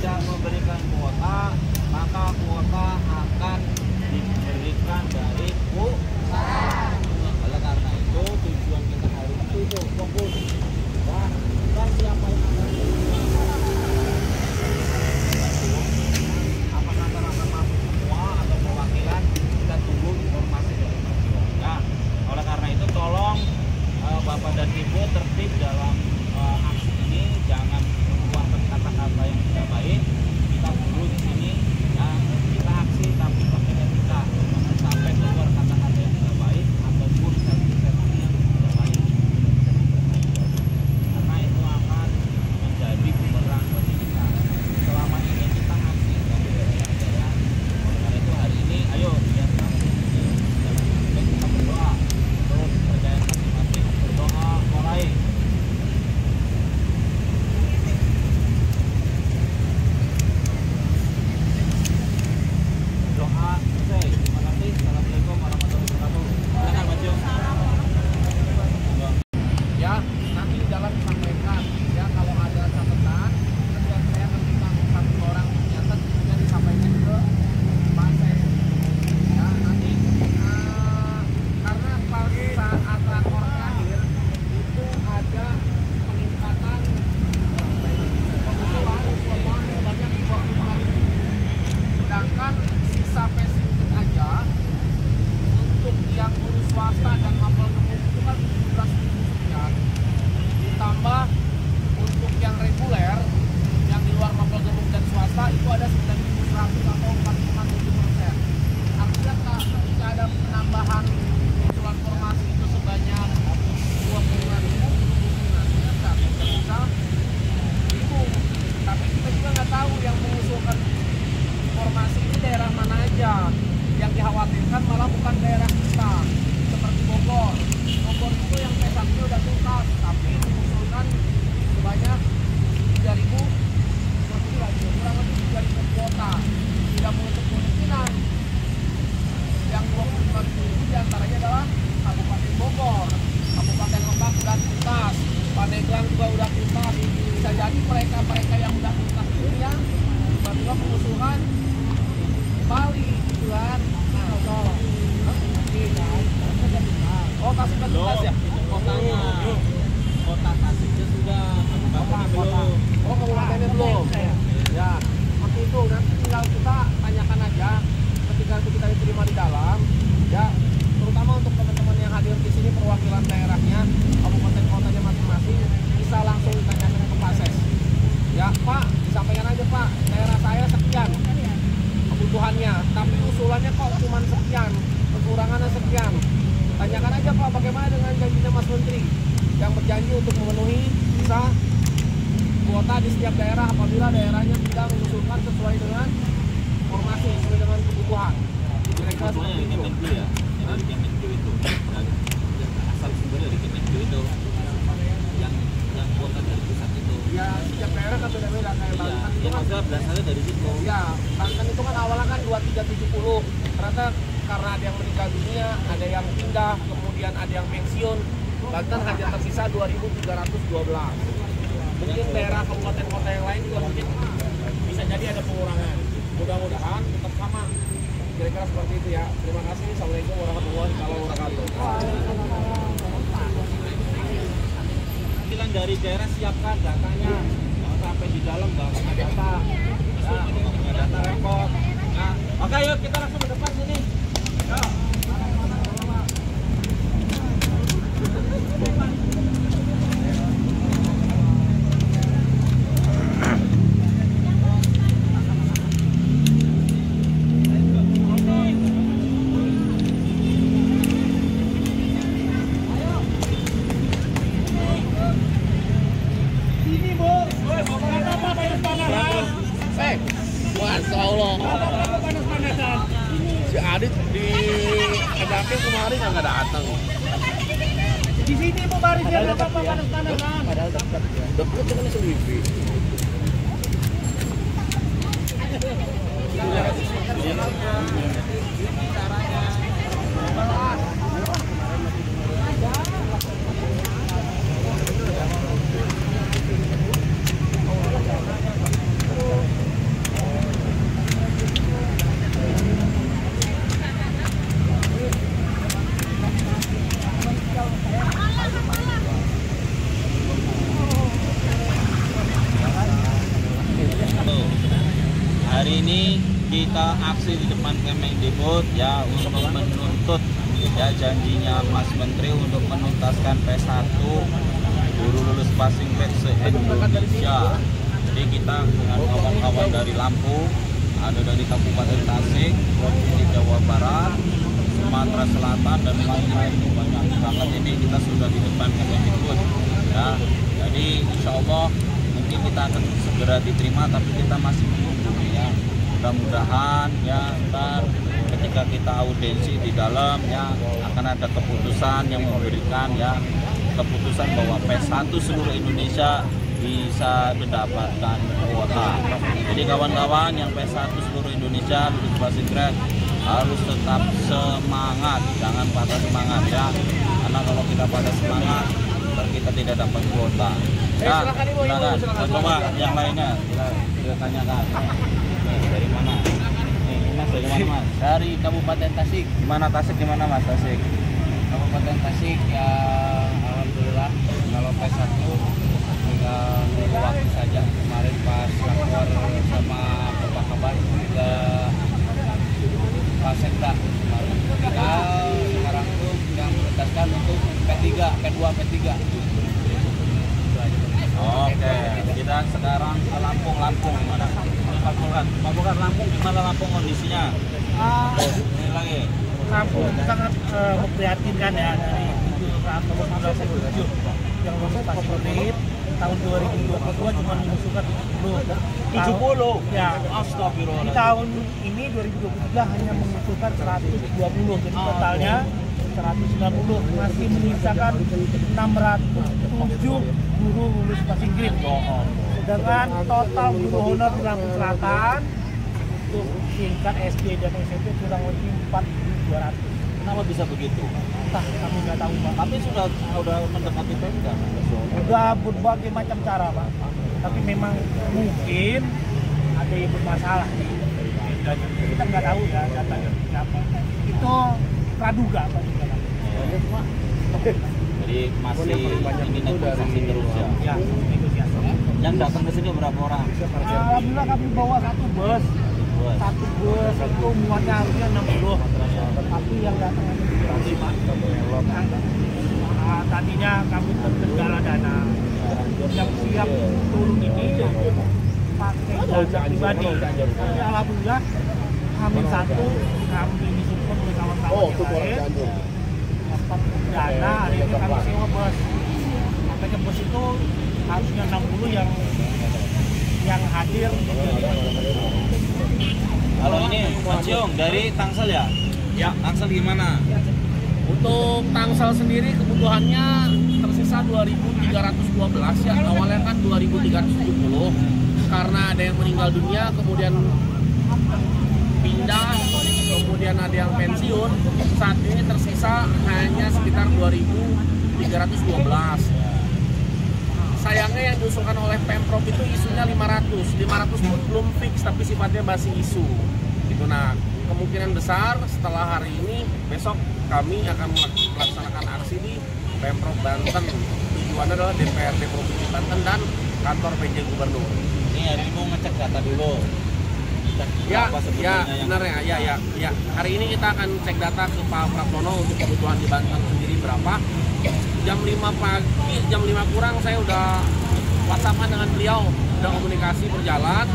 tidak memberikan kuota, maka kuota akan diberikan dari pusat. Oleh karena itu tujuan kita hari itu fokus. Dan siapa yang akan apakah akan masuk semua atau perwakilan, kita tunggu informasi dari Mas. Nah, oleh karena itu tolong Bapak dan Ibu tertib dalam aksi ini, jangan mengeluarkan kata-kata yang tidak baik. Kita dulu di sini ya, kita aksi tapi pakai etika, jangan sampai keluar kata-kata yang tidak baik ataupun selfie yang tidak baik, karena itu akan menjadi bumerang bagi kita. Selama ini kita aksi dari daerah-daerah, oleh karena itu hari ini ayo biar kita berdoa, terus kerjaan masing-masing berdoa mulai. Doa selesai. Terima kasih. Assalamualaikum warahmatullahi wabarakatuh. Silakan Mas Jo. Ya, nanti di dalam disampaikan ya kalau ada catatan, nanti saya akan minta satu orang nyatet kemudian disampaikan ke Panses. Ya, nanti karena pada saat rakor terakhir itu ada peningkatan pengusulan sebanyak 25.000. Sedangkan sisa pesimis aja untuk yang urus swasta dan mapel gemuk itu kan 17.000 sekian, ditambah untuk yang reguler yang di luar mapel gemuk dan swasta itu ada 9.100 atau 4,7%. Artinya ketika ada penambahan usulan formasi itu sebanyak 25.000, artinya bisa bingung. Tapi kita juga nggak tahu yang mengusulkan formasi ini daerah mana aja. Yang dikhawatirkan malah bukan daerah kita seperti Bogor. Bogor itu yang pesaknya udah tuntas, tapi mengusulkan sebanyak 3.000, kurang lebih 3.000 kuota. Tidak menutup kemungkinan yang 25.000 diantaranya adalah Kabupaten Bogor, Kabupaten Lebak udah tuntas, Pandeglang juga udah tuntas. Bisa jadi mereka yang udah tuntas ini yang tiba-tiba mengusulkan Bali gitu kan. Oh, kasih ke tuntas ya? Kotanya. Kota Tasiknya sudah, kabupatennya belum. Oh, kabupatennya belum. Ya, seperti itu. Nanti tinggal kita tanyakan aja ketika itu kita diterima di dalam. Ya, terutama untuk teman-teman yang hadir di sini perwakilan daerahnya, kabupaten kotanya masing-masing bisa langsung ditanyakan ke Panses. Ya, Pak, disampaikan aja Pak, daerah saya sekian kebutuhannya, tapi usulannya kok cuma sekian, kekurangannya sekian. Tanyakan aja Pak, bagaimana dengan janjinya Mas Menteri yang berjanji untuk memenuhi bisa kuota di setiap daerah apabila daerahnya tidak mengusulkan sesuai dengan formasi, sesuai dengan kebutuhan. Kira-kira seperti itu. Ya, dari Kemenku itu, asal sumbernya dari Kemenku itu, yang kuota dari pusat itu. Ya, setiap daerah kan beda-beda. Kayak Banten itu Yang kan, maksudnya berdasarnya dari situ. ya, Banten itu kan awalnya kan 2370. Ternyata karena ada yang meninggal dunia, ada yang pindah, kemudian ada yang pensiun. Banten hanya tersisa 2.312. Mungkin daerah kabupaten kota yang lain juga mungkin bisa jadi ada pengurangan. Mudah-mudahan tetap sama. Kira-kira seperti itu ya. Terima kasih. Assalamualaikum warahmatullahi wabarakatuh. Tampilan dari daerah siapkan datanya, jangan sampai di dalam nggak punya data. Ya, nggak punya data repot. Nah, oke yuk kita langsung ke depan sini. Yuk. Masya Allah. Si Adit di Kedakin kemarin nggak datang. Di sini Bu baris ya berapa panas-panasan. Padahal dekat dengan Selipi. kita aksi di depan Kemendikbud ya untuk menuntut ya janjinya Mas Menteri untuk menuntaskan P1 guru lulus passing grade se-Indonesia. Jadi kita dengan kawan-kawan dari Lampung, ada dari Kabupaten Tasik, Provinsi Jawa Barat, Sumatera Selatan dan lain-lain banyak banget ini kita sudah di depan Kemendikbud ya. Jadi insya Allah mungkin kita akan segera diterima, tapi kita masih menunggu ya. Mudah-mudahan ya ntar ketika kita audiensi di dalam ya akan ada keputusan yang memberikan ya keputusan bahwa P1 seluruh Indonesia bisa mendapatkan kuota. Jadi kawan-kawan yang P1 seluruh Indonesia lulus passing grade harus tetap semangat, jangan patah semangat ya. Karena kalau kita patah semangat, ntar kita tidak dapat kuota. Ya, silakan. Coba yang lainnya kita tanyakan. Dari mana? Mas dari mana Mas? Dari Kabupaten Tasik. Gimana Tasik? Gimana Mas Tasik? Kabupaten Tasik ya alhamdulillah kalau P1 tinggal nunggu waktu saja. Kemarin pas lapor sama Bapak Kabar ke Pak Sekda kemarin. Tinggal sekarang tuh yang menuntaskan untuk P3, P2, P3. Oke, kita sekarang ke Lampung gimana? Pak Bukan Lampung gimana Lampung kondisinya? Ini lagi. Lampung sangat memprihatinkan ya dari 727 yang lulus passing grade tahun 2022 cuma mengusulkan 70. Ya, Astagfirullah. di tahun ini 2023 hanya mengusulkan 120, jadi totalnya 190, masih menyisakan 607 guru lulus passing grade. Sedangkan total guru honor di Lampung Selatan untuk tingkat SD dan SMP kurang lebih 4.200. Kenapa bisa begitu? Entah, kami nggak tahu Pak. Tapi sudah mendekati Pemda. Udah berbagai macam cara Pak. Tapi memang mungkin ada yang bermasalah di Pemdanya. Kita nggak tahu ya datanya siapa. Itu praduga Pak. Jadi masih ini negosiasi terus ya. Ya, negosiasi. Yang datang ke sini berapa orang? Alhamdulillah kami bawa satu bus itu muatnya harusnya 60, tapi yang datang hanya 35. Tadinya kami terkendala dana, yang siap turun ini pakai dana pribadi. Tapi alhamdulillah Hamin 1 kami disupport oleh kawan-kawan yang lain, dapat dana, akhirnya kami sewa bus. Makanya bus itu harusnya 60 yang hadir. Kalau ini Mas Ciong dari Tangsel ya? Ya. Tangsel gimana? Untuk Tangsel sendiri kebutuhannya tersisa 2.312 ya. Awalnya kan 2.370 karena ada yang meninggal dunia, kemudian pindah, kemudian ada yang pensiun. Saat ini tersisa hanya sekitar 2.312. Sayangnya yang diusulkan oleh Pemprov itu isunya 500 pun belum fix, tapi sifatnya masih isu. Itu nah, kemungkinan besar setelah hari ini, besok kami akan melaksanakan aksi di Pemprov Banten. Tujuannya adalah DPRD Provinsi Banten dan kantor PJ Gubernur. Ini hari ini mau ngecek data dulu. Ya, benar ya. Hari ini kita akan cek data ke Pak Praptono untuk kebutuhan di Banten sendiri berapa. Jam 5 pagi, jam 5 kurang saya udah WhatsApp-an dengan beliau, udah komunikasi berjalan.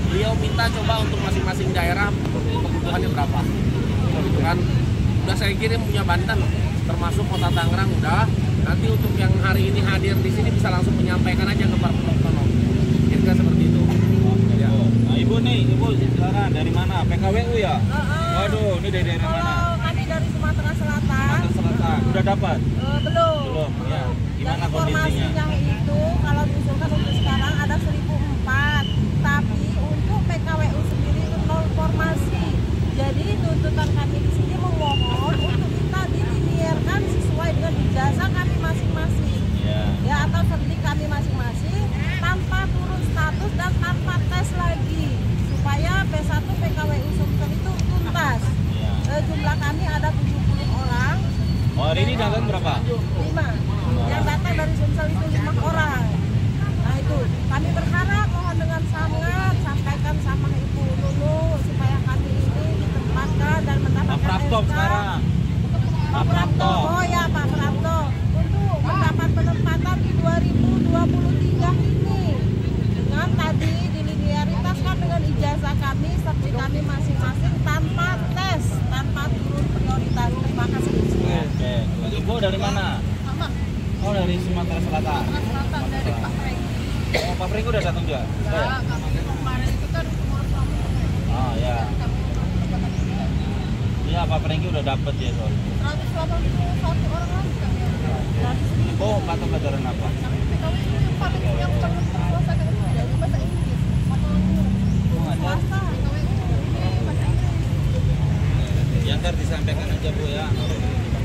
Beliau minta coba untuk masing-masing daerah kebutuhannya berapa. Gitu kan. Udah saya kirim punya Banten, termasuk Kota Tangerang udah. Nanti untuk yang hari ini hadir di sini bisa langsung menyampaikan aja ke Pak Praptono. Kira-kira seperti itu. Ya. Nah, Ibu silakan dari mana? PKWU ya? Waduh, ini dari daerah mana? Kami dari Sumatera Selatan. Udah dapat? Belum. Ya. Gimana Dan kondisinya? informasinya itu kalau diusulkan untuk sekarang ada 1.004, tapi untuk PKWU sendiri itu 0 formasi. Jadi tuntutan kami di sini memohon untuk kita dilinierkan sesuai dengan ijazah kami masing-masing. Ya, atau sertifikat kami masing-masing tanpa turun status dan tanpa tes lagi supaya P1 PKWU Sumsel itu tuntas. Jumlah kami ada 70 orang. Hari ini datang berapa? 5. Yang datang dari Sumsel itu 5 orang. Nah itu kami berharap mohon dengan sangat sampaikan sama Ibu Nunu supaya kami Pringgi udah datang juga? Ya, kami kemarin itu kan pengurus kampung. Oh ya. Kami dapat ini. Iya, Pak Pringgi udah dapet ya soalnya. 181 orang lagi kami yang dapat. Oh, mata pelajaran apa? Kami PKW itu yang paling yang perlu terkuasa dari jadi bahasa Inggris. Mata Oh, ngajar. swasta PKW ini bahasa Inggris. Ya ntar disampaikan aja Bu ya. Ke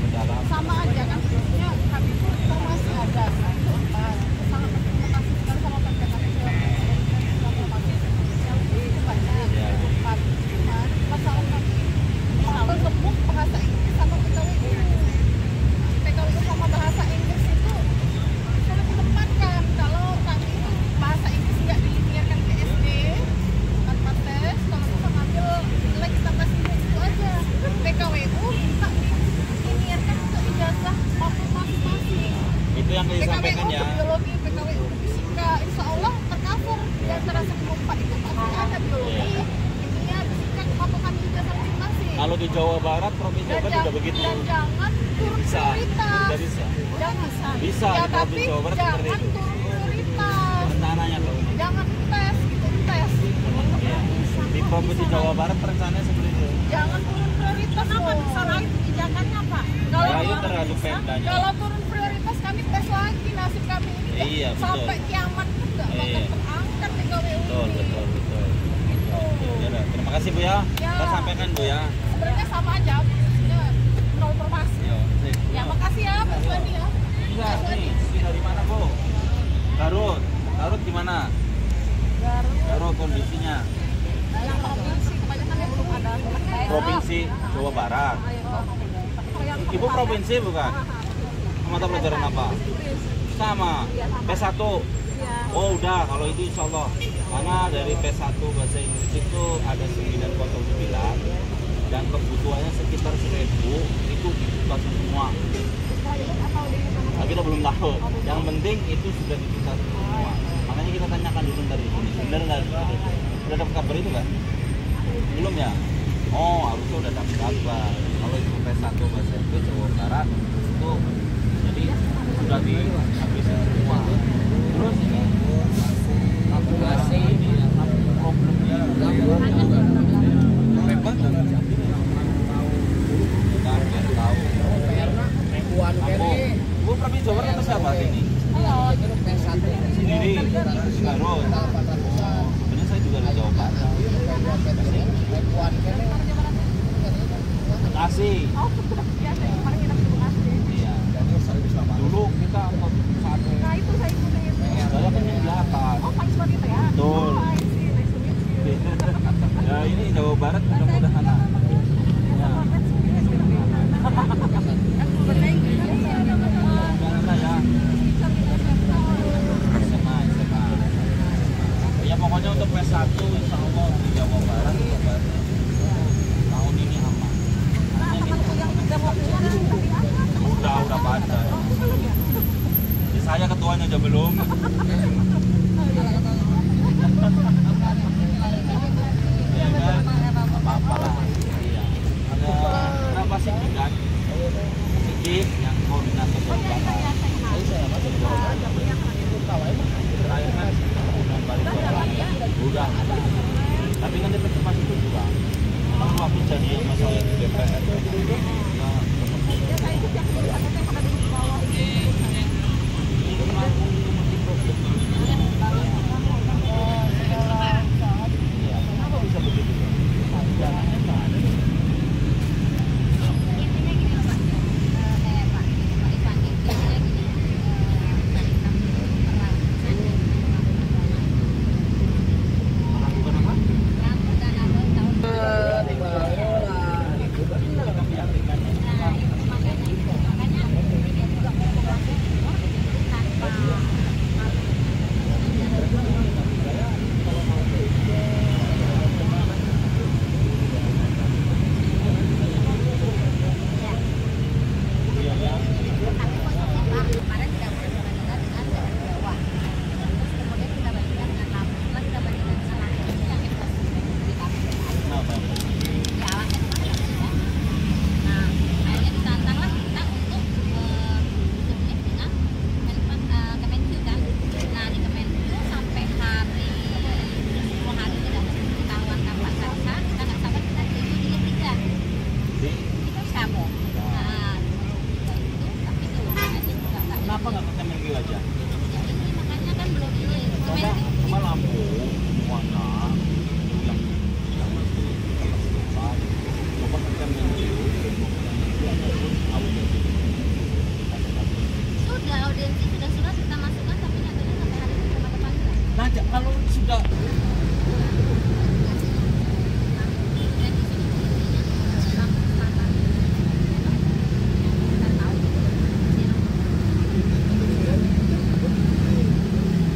dalam. Sama aja kan sebenarnya kami itu informasi ada sangat berterima kasih sekali sama PPKP informasi yang itu banyak masalah kami sampai gemuk bahasa Inggris sama PKWU sama bahasa Inggris itu sulit ditempatkan kalau kami itu bahasa Inggris nggak dilinearkan ke SD tanpa tes kalau bisa ngambil nilai kita kasih itu aja PKWU minta dilinearkan ke ijazah maupun masing-masing. Itu yang disampaikan PKWU ya. ke biologi, PKWU ke fisika, insya Allah tercover di antara 14 itu pasti ada biologi, kimia, fisika, kemampuan ijazah masing-masing. Kalau di Jawa Barat, provinsi Jawa Barat juga begitu. Dan jangan turun Bisa. prioritas. Udah bisa. Jangan. Bisa Ya, di tapi provinsi Jawa Barat seperti jangan itu. turun prioritas. Rencananya tuh. Jangan tes, gitu tes. Iya. Di provinsi Jawa Barat rencananya seperti itu. Jangan turun prioritas. Kenapa bisa naik kebijakannya Pak? Ya itu tergantung pemdanya. Kalau turun prioritas kami tes lagi nasib kami ini Iya, betul. sampai kiamat pun nggak bakal Iya. terangkat di KWU Betul, ini. betul, betul. Gitu. Ya udah, terima kasih Bu ya. Ya. Kita sampaikan Bu ya. Sebenarnya sama aja, ya, nol formasi. Yo, sip. Ya makasih ya Pak Suwandi ya. Iya, nih, ini dari mana Bu? Garut. Garut gimana? Garut kondisinya. Yang provinsi kebanyakan yang belum ada. Provinsi Jawa Barat. Ibu provinsi bukan? Mata pelajaran apa? Sama. P1. Oh udah, kalau itu insya Allah. Karena dari P1 bahasa Inggris itu ada 909 dan kebutuhannya sekitar 1000 itu dibuka semua. Nah, kita belum tahu. Yang penting itu sudah dibuka semua. Makanya kita tanyakan dulu dari sini. Benar nggak? Sudah dapat kabar itu nggak? Belum ya? Oh, harusnya udah dapat kabar. Kalau itu P1 bahasa Inggris Jawa Barat itu jadi sudah dihabisin semua. Terus masih ini problemnya memang tahu. Bu provinsi Jawa Barat siapa ini? Sendiri Garut. Sebenarnya saya juga dari Jawa Barat. Bekasi. Oh, biasa kemarin kita ke Bekasi. Iya. Dulu kita satu. Nah itu saya ikutin itu. Saya kan yang di atas. Oh Pak Iswan itu ya? Betul. Oh, I see. Nice to meet you. Ya ini Jawa Barat mudah-mudahan. Ya. Gimana ya? SMA. Ya pokoknya untuk P1 insya Allah di Jawa Barat tahun ini aman. Udah pada. Ya, saya ketuanya aja belum. Ya kan? Apa-apa lah. Iya. Ada berapa sih kan? Sedikit yang koordinator Jawa Barat. Terakhir kan udah. Tapi kan dia masih itu juga. Kalau waktu jadi masalah di DPR. Kenapa bisa begitu? Jalannya nggak ada. Kita meyakinkan warga yang masih tempat coba kita menunjuk Sudah audiensi sudah kita masukkan tapi nyatanya sampai hari ini belum ada panggilan. nah kalau sudah Dan di sini posisinya Lampung Selatan. Kita tahu.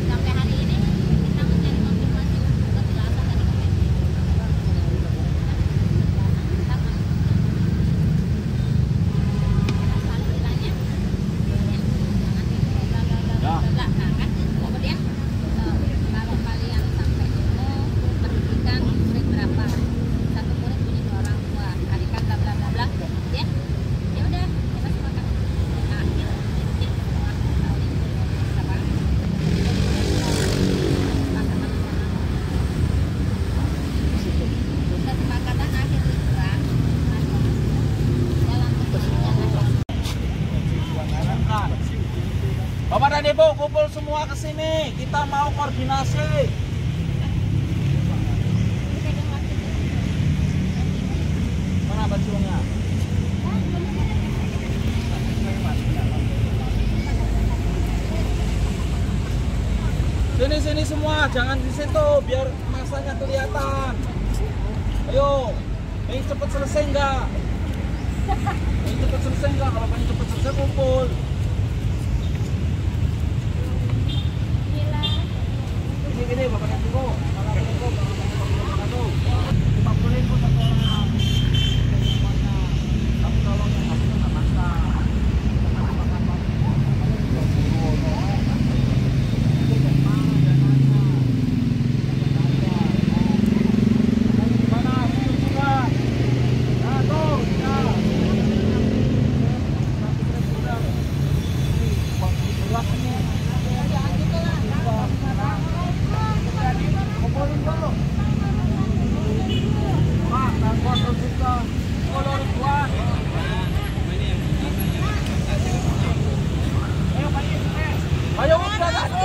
Sampai hari ini kita mencari konfirmasi untuk kejelasan dari KPI. Selalu ditanya, nah kan kemudian kalau kalian sampai demo pendidikan murid berapa, satu murid punya 2 orang tua, hari kan bla bla bla bla, ya udah kita sepakat. Nah akhir titik setelah tahun ini apa kesepakatan akhir liburan dalam perjalanan. Bapak dan Ibu kumpul semua ke sini. Kita mau koordinasi. Mana bacungnya? Sini semua, jangan di situ biar masanya kelihatan. Ayo, ini cepet selesai enggak? Ini cepet selesai enggak? Kalau pengen cepet selesai kumpul. Ini Bapak dan Ibu, kalau Ibu satu 50.000 satu orang. Tapi kalau yang habis nggak masak. Ayo udah tadi.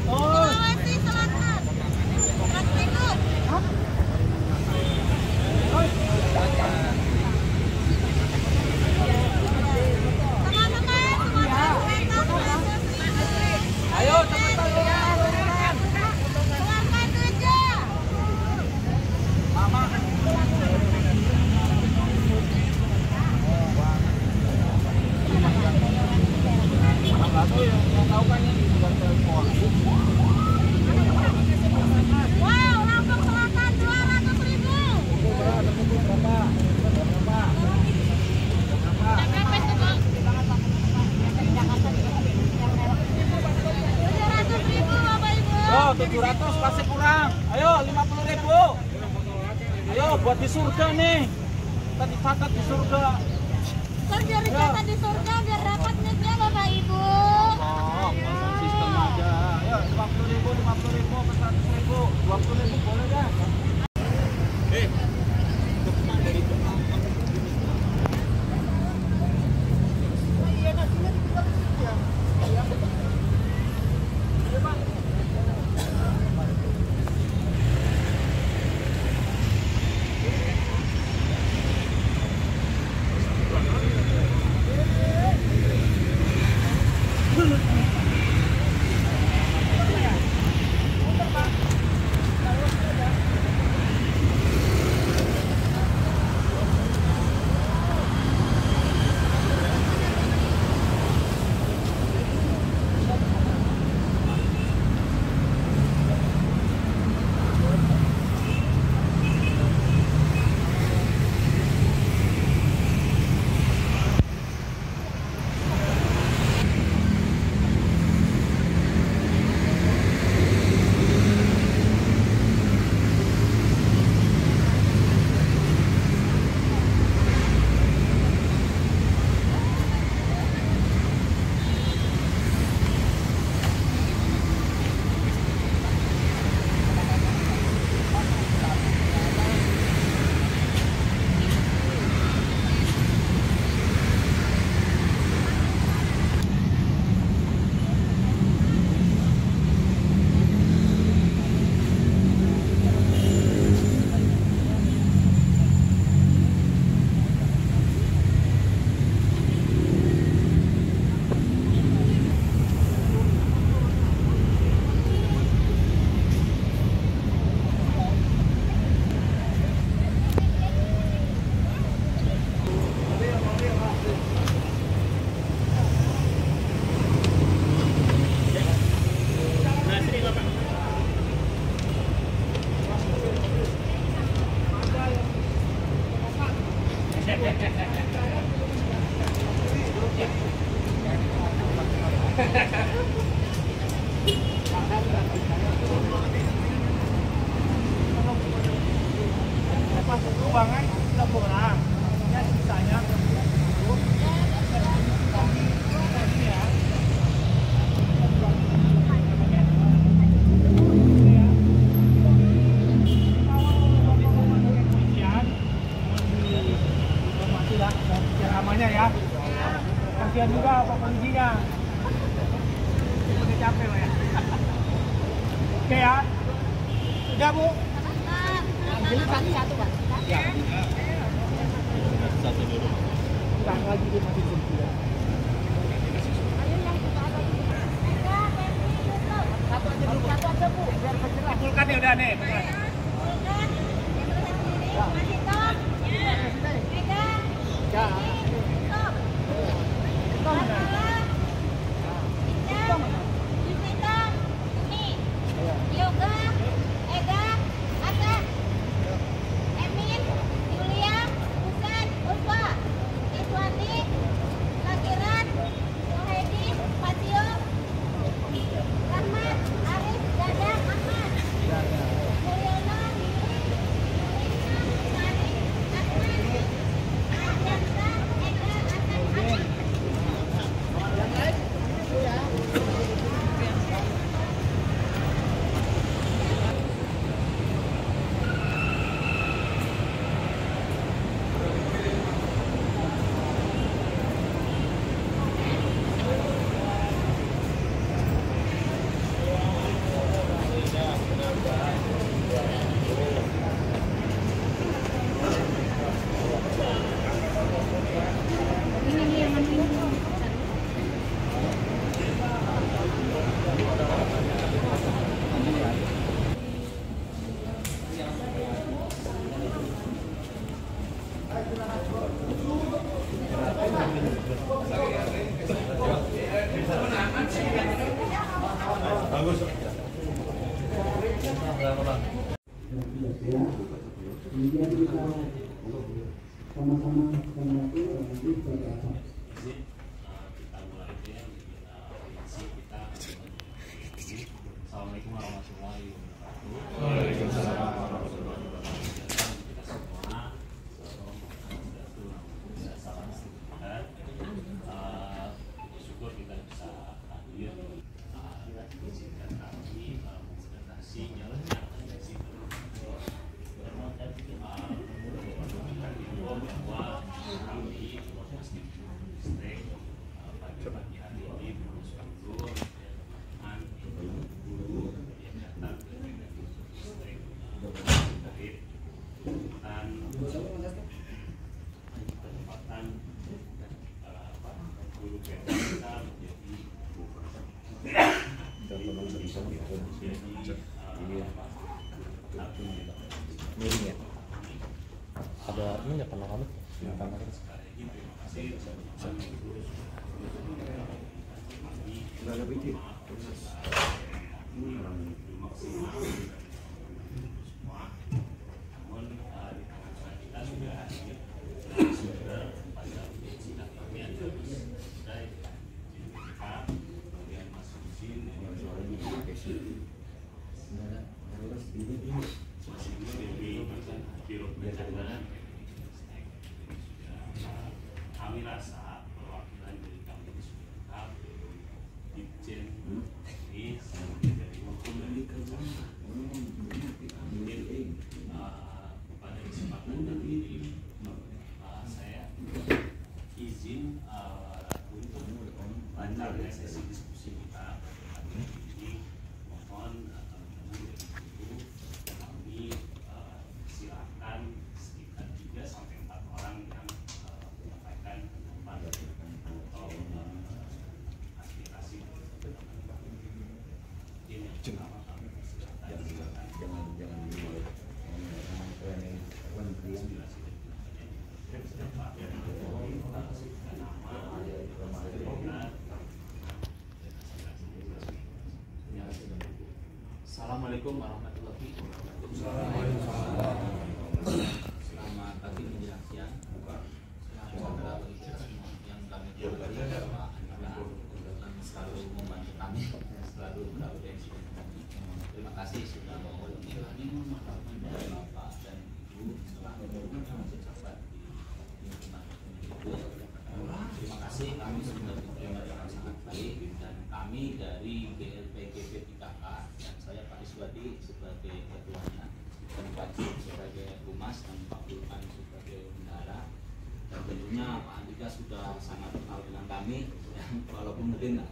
Sulawesi Selatan. Ayo cepetan keluarkan. Keluarkan duitnya. Mama. Lalu yang tahu kan ini bukan telepon. Wow, Lampung Selatan 200.000. Berapa? 700.000 Bapak Ibu. Oh, 700 pasti kurang. Ayo 50.000. Ayo buat di surga nih. Kita dicatat di surga. Kan biar dicatat di surga biar dapat nicknya Bapak Ibu. Oh, pasang sistem aja. Ayo 50.000, 100.000, 20.000 boleh dah. Masuk ruangan kita kurang, ya sisanya ya. Kasihan juga Pak Polisinya. Udah capek Pak ya. Oke ya. Udah Bu. Jadi satu Pak. Ya. Satu dulu. Kurang lagi dia masih sembilan. Satu aja Bu. Biar kecil. Pulkan ya udah nih. Ya. Yoga, Ega, Asa, Emin, Yulia, Husen, Ulfa, Iswandi, Lakiran, Sohedi, Patio, Rahmat, Arif, Dadang, Ahmad, Mulyono, Sari, Ahmad, Ajansa, Ega, Asan, Arif. Kemudian kita sama-sama mengatur nanti berapa. Assalamualaikum warahmatullahi wabarakatuh. Waalaikumsalam warahmatullahi wabarakatuh. Kita semua bersyukur kita bisa hadir. Izinkan kami mempresentasi jalannya sesi bahwa kami Masjid Distrik pada pagi hari ini bersungguh dengan guru yang datang dari distrik terkait dan penempatan guru kita menjadi miring ya. Ada ini nggak pernah kamu? Nggak ada biji. Kami rasa perwakilan dari kami sudah Ditjen ini dari hukum dari kerja mungkin pada kesempatan kali ini saya izin untuk lancarnya sesi diskusi kita hari ini mohon kami silakan sekitar 3 sampai 4 orang yang menyampaikan pendapat atau aspirasi. Ini yang pertama jangan Assalamualaikum warahmatullahi wabarakatuh. Selamat pagi menjelang siang. Yang kami hormati Bapak Anwar dan selalu kasih sudah menghubungi kami dari Bapak dan Ibu setelah pejabat di lingkungan Kemendikbud. Terima kasih, kami sudah diterima dengan sangat baik, dan kami dari GLPG P3K dan saya Pak Iswadi sebagai ketuanya dan Pak Cip sebagai humas dan Pak Bulkan sebagai bendahara, dan tentunya Pak Andika sudah sangat kenal dengan kami ya, walaupun mungkin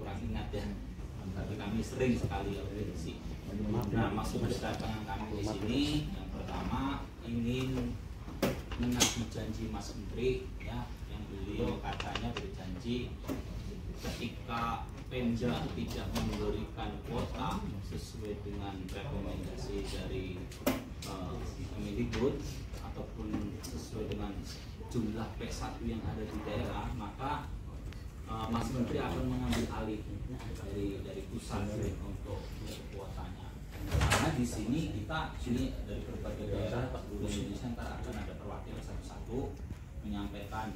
kurang ingat ya, tapi kami sering sekali audiensi. Nah, maksud kedatangan kami di sini yang pertama ingin menagih janji Mas Menteri ya, yang beliau katanya berjanji ketika Pemda tidak memberikan kuota sesuai dengan rekomendasi dari Kemendikbud ataupun sesuai dengan jumlah P1 yang ada di daerah, maka Mas Menteri akan mengambil alih dari pusat untuk kuotanya. Karena di sini kita dari berbagai daerah seluruh Indonesia akan ada perwakilan satu-satu menyampaikan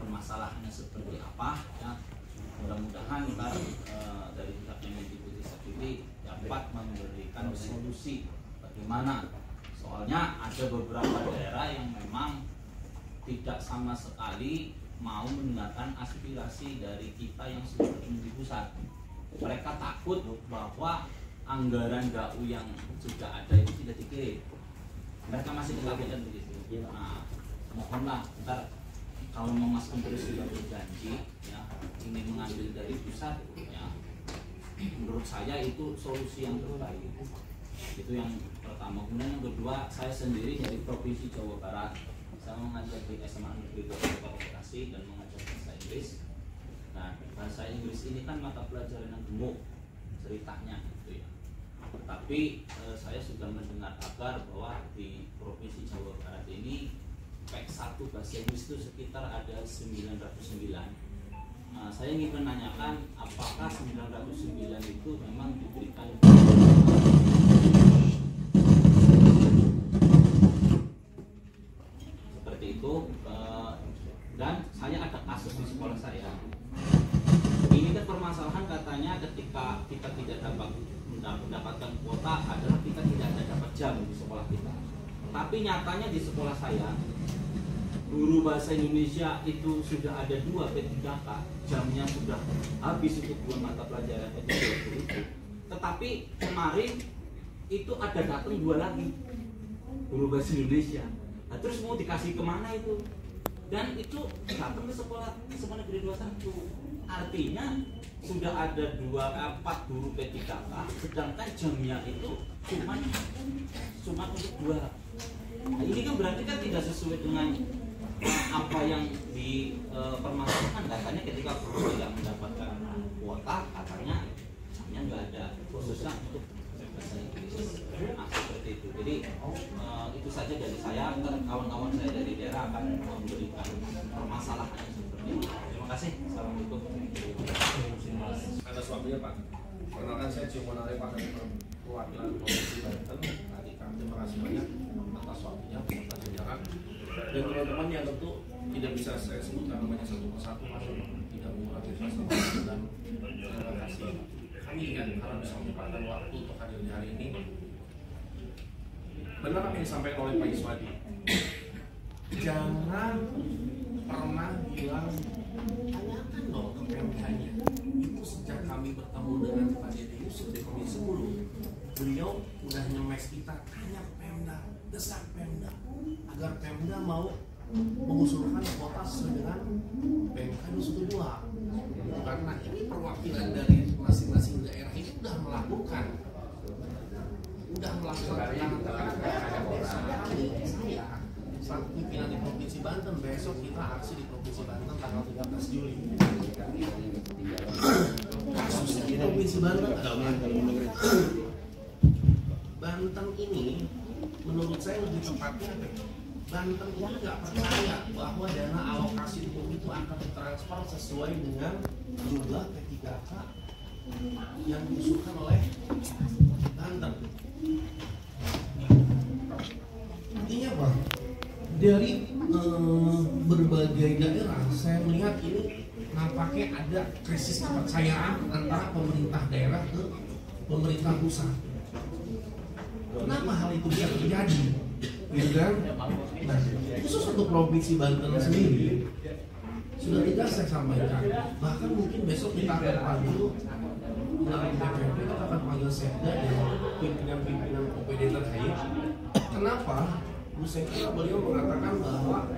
permasalahannya seperti apa ya. Mudah-mudahan dari pihak Kemendikbud sendiri dapat memberikan solusi bagaimana. Soalnya ada beberapa daerah yang memang tidak sama sekali mau mendengarkan aspirasi dari kita yang sudah bertemu di pusat. Mereka takut bahwa anggaran GAU yang sudah ada itu tidak dikirim. Mereka masih ketakutan begitu. Nah, mohonlah ntar kalau Mas Menteri sudah berjanji ya ingin mengambil dari pusat ya, menurut saya itu solusi yang terbaik. Itu yang pertama. Kemudian yang kedua, saya sendiri dari Provinsi Jawa Barat, saya mengajar di SMA Negeri Kota Bekasi dan mengajar bahasa Inggris. Nah, bahasa Inggris ini kan mata pelajaran yang gemuk ceritanya gitu ya. Tetapi saya sudah mendengar kabar bahwa di Provinsi Jawa Barat ini P1 bahasa Inggris itu sekitar ada 909. Saya ingin menanyakan apakah 909 itu memang diberikan seperti itu, dan saya ada kasus di sekolah saya. Ini kan permasalahan katanya ketika kita tidak dapat mendapatkan kuota adalah kita tidak ada dapat jam di sekolah kita. Tapi nyatanya di sekolah saya guru bahasa Indonesia itu sudah ada 2 P3K, jamnya sudah habis untuk 2 mata pelajaran itu. Tetapi kemarin itu ada datang 2 lagi guru bahasa Indonesia. Nah, terus mau dikasih kemana itu? Dan itu datang ke sekolah negeri 21. Artinya sudah ada 4 guru P3K, sedangkan jamnya itu cuma untuk 2. Nah, ini kan berarti kan tidak sesuai dengan apa yang dipermasalahkan. Katanya ketika guru tidak mendapatkan kuota, katanya jamnya nggak ada khususnya untuk bahasa Inggris. Nah, seperti itu. Jadi itu saja dari saya. Kawan-kawan saya dari daerah akan memberikan permasalahan seperti ini. Terima kasih. Assalamualaikum. Ada suaminya Pak. Perkenalkan saya Cuma Nare Pak dari perwakilan Provinsi Banten. Terima kasih banyak atas waktunya beserta jajaran. Dan teman-teman yang tentu tidak bisa saya sebutkan namanya satu persatu masuk tidak mengurangi rasa dan terima kasih. Kami ingat karena bisa menyempatkan waktu untuk hadir di hari ini. Benar apa yang disampaikan oleh Pak Iswadi. Jangan pernah bilang tanyakan dong ke PMK-nya. Itu sejak kami bertemu dengan Pak Dede Yusuf di Komisi 10, beliau udah nyemes kita, tanya ke Pemda, desak Pemda agar Pemda mau mengusulkan kuota sesuai dengan PMK 212. Karena ini perwakilan dari masing-masing daerah ini sudah melakukan tekanan saya selaku pimpinan di Provinsi Banten. Besok kita aksi di Provinsi Banten tanggal 13 Juli. Kasus di Provinsi Banten adalah Banten ini menurut saya lebih tepatnya Banten ini nggak percaya bahwa dana alokasi umum itu akan ditransfer sesuai dengan jumlah P3K yang diusulkan oleh Banten. Artinya apa? Dari berbagai daerah saya melihat ini nampaknya ada krisis kepercayaan antara pemerintah daerah ke pemerintah pusat. Kenapa hal itu bisa terjadi? Gitu kan? Nah, khusus untuk Provinsi Banten sendiri sudah tidak saya sampaikan. Bahkan mungkin besok kita akan panggil dalam DPP, kita akan panggil Sekda dan pimpinan-pimpinan OPD terkait. Kenapa? Saya kira beliau mengatakan bahwa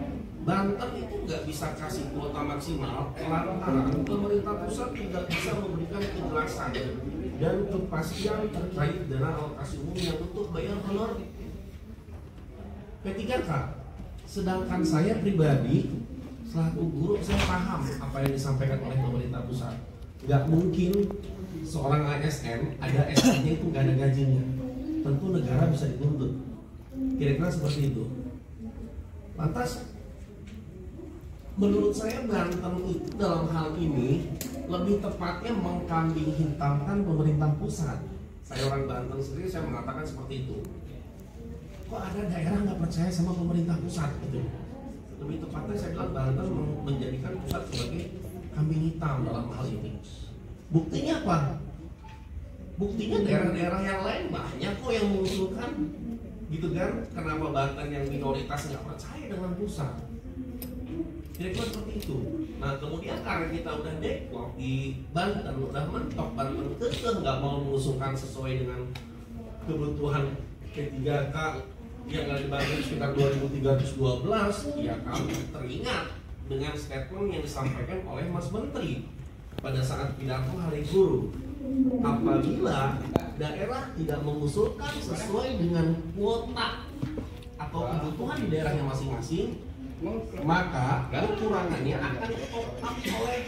Banten itu nggak bisa kasih kuota maksimal lantaran pemerintah pusat tidak bisa memberikan kejelasan dan kepastian terkait dana alokasi umum yang untuk bayar honor P3K. Sedangkan saya pribadi selaku guru saya paham apa yang disampaikan oleh pemerintah pusat. Nggak mungkin seorang ASN ada SN-nya itu nggak ada gajinya. Tentu negara bisa dituntut. Kira-kira seperti itu. Lantas menurut saya Banten itu dalam hal ini lebih tepatnya mengkambing hitamkan pemerintah pusat. Saya orang Banten sendiri, saya mengatakan seperti itu. Kok ada daerah nggak percaya sama pemerintah pusat gitu? Lebih tepatnya saya bilang Banten menjadikan pusat sebagai kambing hitam dalam hal ini. Buktinya apa? Buktinya daerah-daerah yang lain banyak kok yang mengusulkan, gitu kan? Kenapa Banten yang minoritas nggak percaya dengan pusat? Kira-kira seperti itu. Nah kemudian karena kita udah deadlock di Banten, udah mentok, Banten kekeh nggak mau mengusulkan sesuai dengan kebutuhan P3K yang ada di Banten sekitar 2.312, ya kami teringat dengan statement yang disampaikan oleh Mas Menteri pada saat pidato Hari Guru. Apabila daerah tidak mengusulkan sesuai dengan kuota atau kebutuhan di daerahnya masing-masing, maka kekurangannya akan top up oleh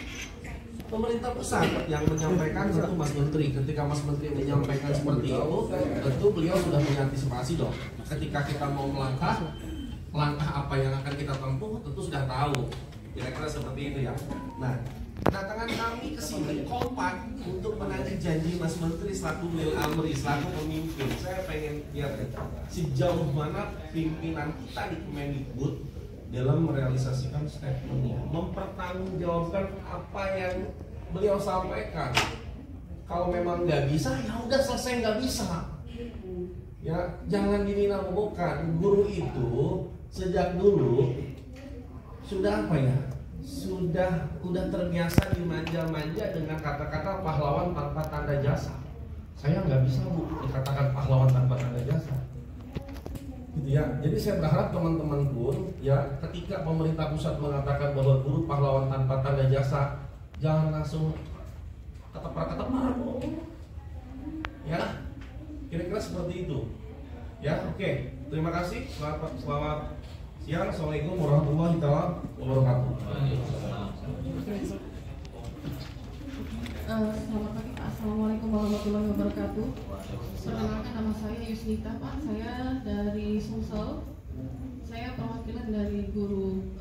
pemerintah pusat yang menyampaikan itu Mas Menteri. Ketika Mas Menteri menyampaikan seperti itu, tentu beliau sudah mengantisipasi dong. Ketika kita mau melangkah, langkah apa yang akan kita tempuh tentu sudah tahu. Kira-kira seperti itu ya. Nah, kedatangan kami ke sini kompak untuk menagih janji Mas Menteri selaku Lil Amri, selaku pemimpin. Saya pengen lihat sejauh mana pimpinan kita di Kemendikbud dalam merealisasikan statementnya, mempertanggungjawabkan apa yang beliau sampaikan. Kalau memang nggak bisa, ya udah selesai nggak bisa. Ya jangan dininabobokan. Guru itu sejak dulu sudah apa ya? Sudah terbiasa dimanja-manja dengan kata-kata pahlawan tanpa tanda jasa. Saya nggak bisa Bu dikatakan pahlawan tanpa tanda jasa. Gitu ya. Jadi saya berharap teman-teman pun ya ketika pemerintah pusat mengatakan bahwa guru pahlawan tanpa tanda jasa, jangan langsung ketepar-ketepar. Ya, kira-kira seperti itu. Ya, oke. Terima kasih. Selamat siang. Assalamualaikum warahmatullahi wabarakatuh. Selamat pagi Pak. Assalamualaikum warahmatullahi wabarakatuh. Perkenalkan nama saya Yusnita Pak. Saya dari Sumsel. Saya perwakilan dari guru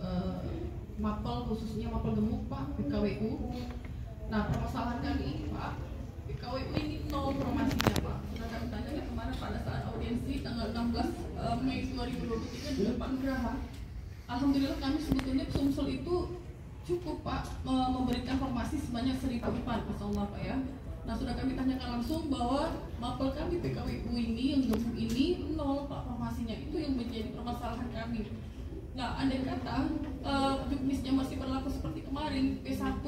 Mapel, khususnya Mapel Gemuk Pak, PKWU. Nah permasalahan kami ini Pak, PKWU ini nol informasinya Pak. Sudah kami tanyakan kemarin pada saat audiensi tanggal 16 Mei 2023 di depan Geraha. Alhamdulillah kami sebetulnya Sumsel itu cukup Pak memberikan informasi sebanyak 1.004, Masya Allah Pak ya. Nah sudah kami tanyakan langsung bahwa mapel kami PKWU ini yang gemuk ini nol Pak informasinya, itu yang menjadi permasalahan kami. Nah andai kata juknisnya masih berlaku seperti kemarin P1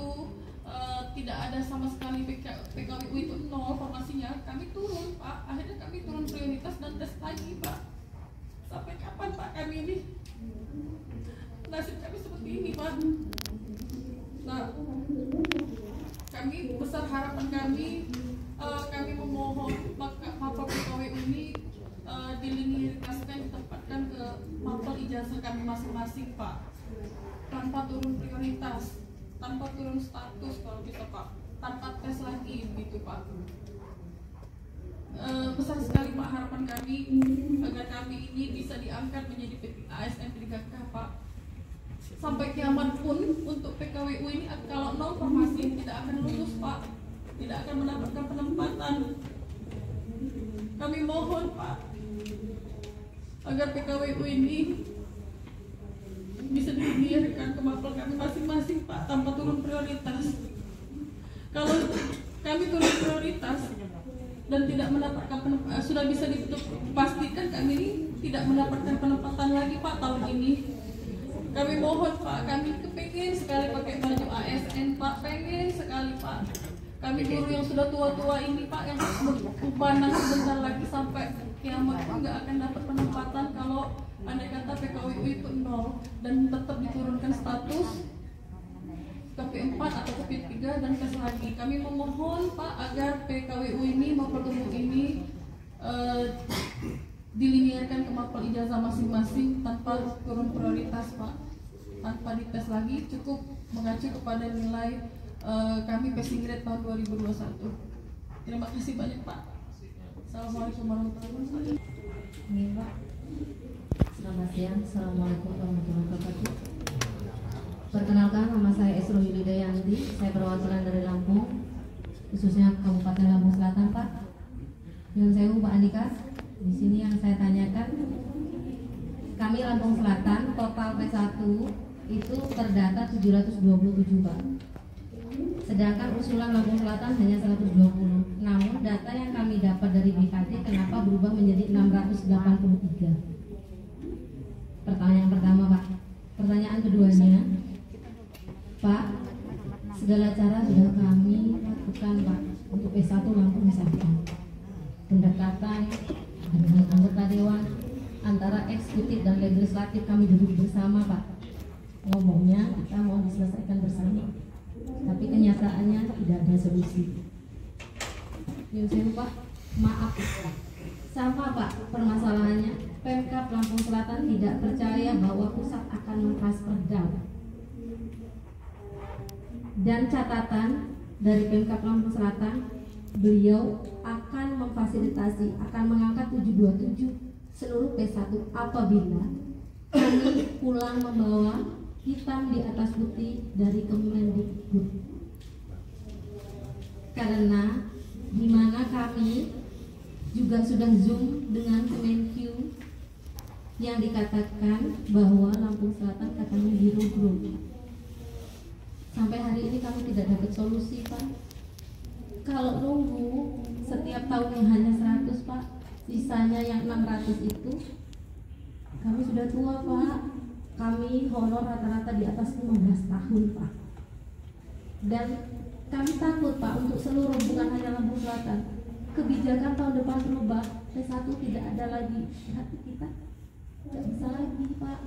tidak ada sama sekali PKWU itu nol informasinya, kami turun Pak. Akhirnya kami turun prioritas dan tes lagi Pak. Sampai kapan Pak kami ini? Nasib kami seperti ini Pak. Nah, kami besar harapan kami memohon mapel PKWU ini dilinearitaskan, ditempatkan ke mapel ijazah kami masing-masing Pak, tanpa turun prioritas, tanpa turun status kalau bisa Pak, tanpa tes lagi gitu Pak. Besar sekali Pak harapan kami agar kami ini bisa diangkat menjadi ASN P3K Pak. Sampai kiamat pun untuk PKWU ini kalau nol formasi tidak akan lulus Pak, tidak akan mendapatkan penempatan. Kami mohon Pak agar PKWU ini bisa dilinearkan ke mapel kami masing-masing Pak, tanpa turun prioritas. Kalau kami turun prioritas, dan tidak mendapatkan sudah bisa dipastikan kami ini tidak mendapatkan penempatan lagi Pak tahun ini. Kami mohon Pak, kami kepengen sekali pakai baju ASN Pak, pengen sekali Pak. Kami guru yang sudah tua-tua ini Pak, yang upanan sebentar lagi sampai kiamat pun nggak akan dapat penempatan kalau andai kata PKWU itu 0 dan tetap diturunkan status ke P4 atau ke P3 dan tes lagi. Kami memohon Pak agar PKWU ini maupun umum ini dilinearkan ke mapel ijazah masing-masing tanpa turun prioritas Pak, tanpa dites lagi, cukup mengacu kepada nilai kami passing grade tahun 2021. Terima kasih banyak Pak. Assalamualaikum warahmatullahi wabarakatuh. Ini Pak. Selamat siang. Assalamualaikum warahmatullahi wabarakatuh. Perkenalkan, nama saya Esro Yulidayanti. Saya perwakilan dari Lampung, khususnya Kabupaten Lampung Selatan Pak. Nyun sewu Pak Andika. Di sini yang saya tanyakan, kami Lampung Selatan total P1 itu terdata 727 Pak. Sedangkan usulan Lampung Selatan hanya 120. Namun data yang kami dapat dari BKD kenapa berubah menjadi 683? Pertanyaan pertama Pak. Pertanyaan keduanya, Pak, segala cara sudah kami lakukan Pak untuk P1 Lampung Selatan. Pendekatan dengan anggota dewan, antara eksekutif dan legislatif kami duduk bersama Pak. Ngomongnya kita mau diselesaikan bersama, tapi kenyataannya tidak ada solusi. Nyun Pak, maaf sama Pak permasalahannya. Pemkab Lampung Selatan tidak percaya bahwa pusat akan mentransfer dana. Dan catatan dari Pemkab Lampung Selatan, beliau akan memfasilitasi, akan mengangkat 727 seluruh P1 apabila kami pulang membawa hitam di atas putih dari Kemendikbud. Karena di mana kami juga sudah zoom dengan Kemenkyu yang dikatakan bahwa Lampung Selatan katanya hero group. Sampai hari ini kami tidak dapat solusi Pak. Kalau nunggu setiap tahun yang hanya 100 Pak, sisanya yang 600 itu, kami sudah tua Pak. Kami honor rata-rata di atas 15 tahun Pak. Dan kami takut Pak untuk seluruh, bukan hanya Lampung Selatan. Kebijakan tahun depan berubah, P1 tidak ada lagi. Hati kita tidak bisa lagi Pak.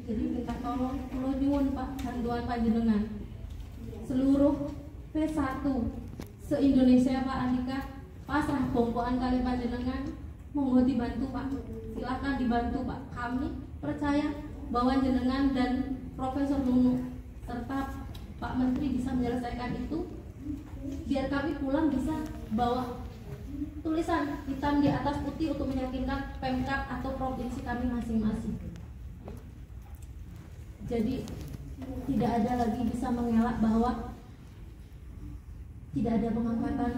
Jadi minta tolong, pulau nyuwun Pak, bantuan panjenengan. Seluruh P1 se-Indonesia Pak Andika, pasrah bongkoan kali panjenengan, monggo dibantu Pak. Silakan dibantu Pak. Kami percaya bahwa jenengan dan Profesor Nunu serta Pak Menteri bisa menyelesaikan itu, biar kami pulang bisa bawa tulisan hitam di atas putih untuk meyakinkan Pemkab atau provinsi kami masing-masing. Jadi tidak ada lagi bisa mengelak bahwa tidak ada pengangkatan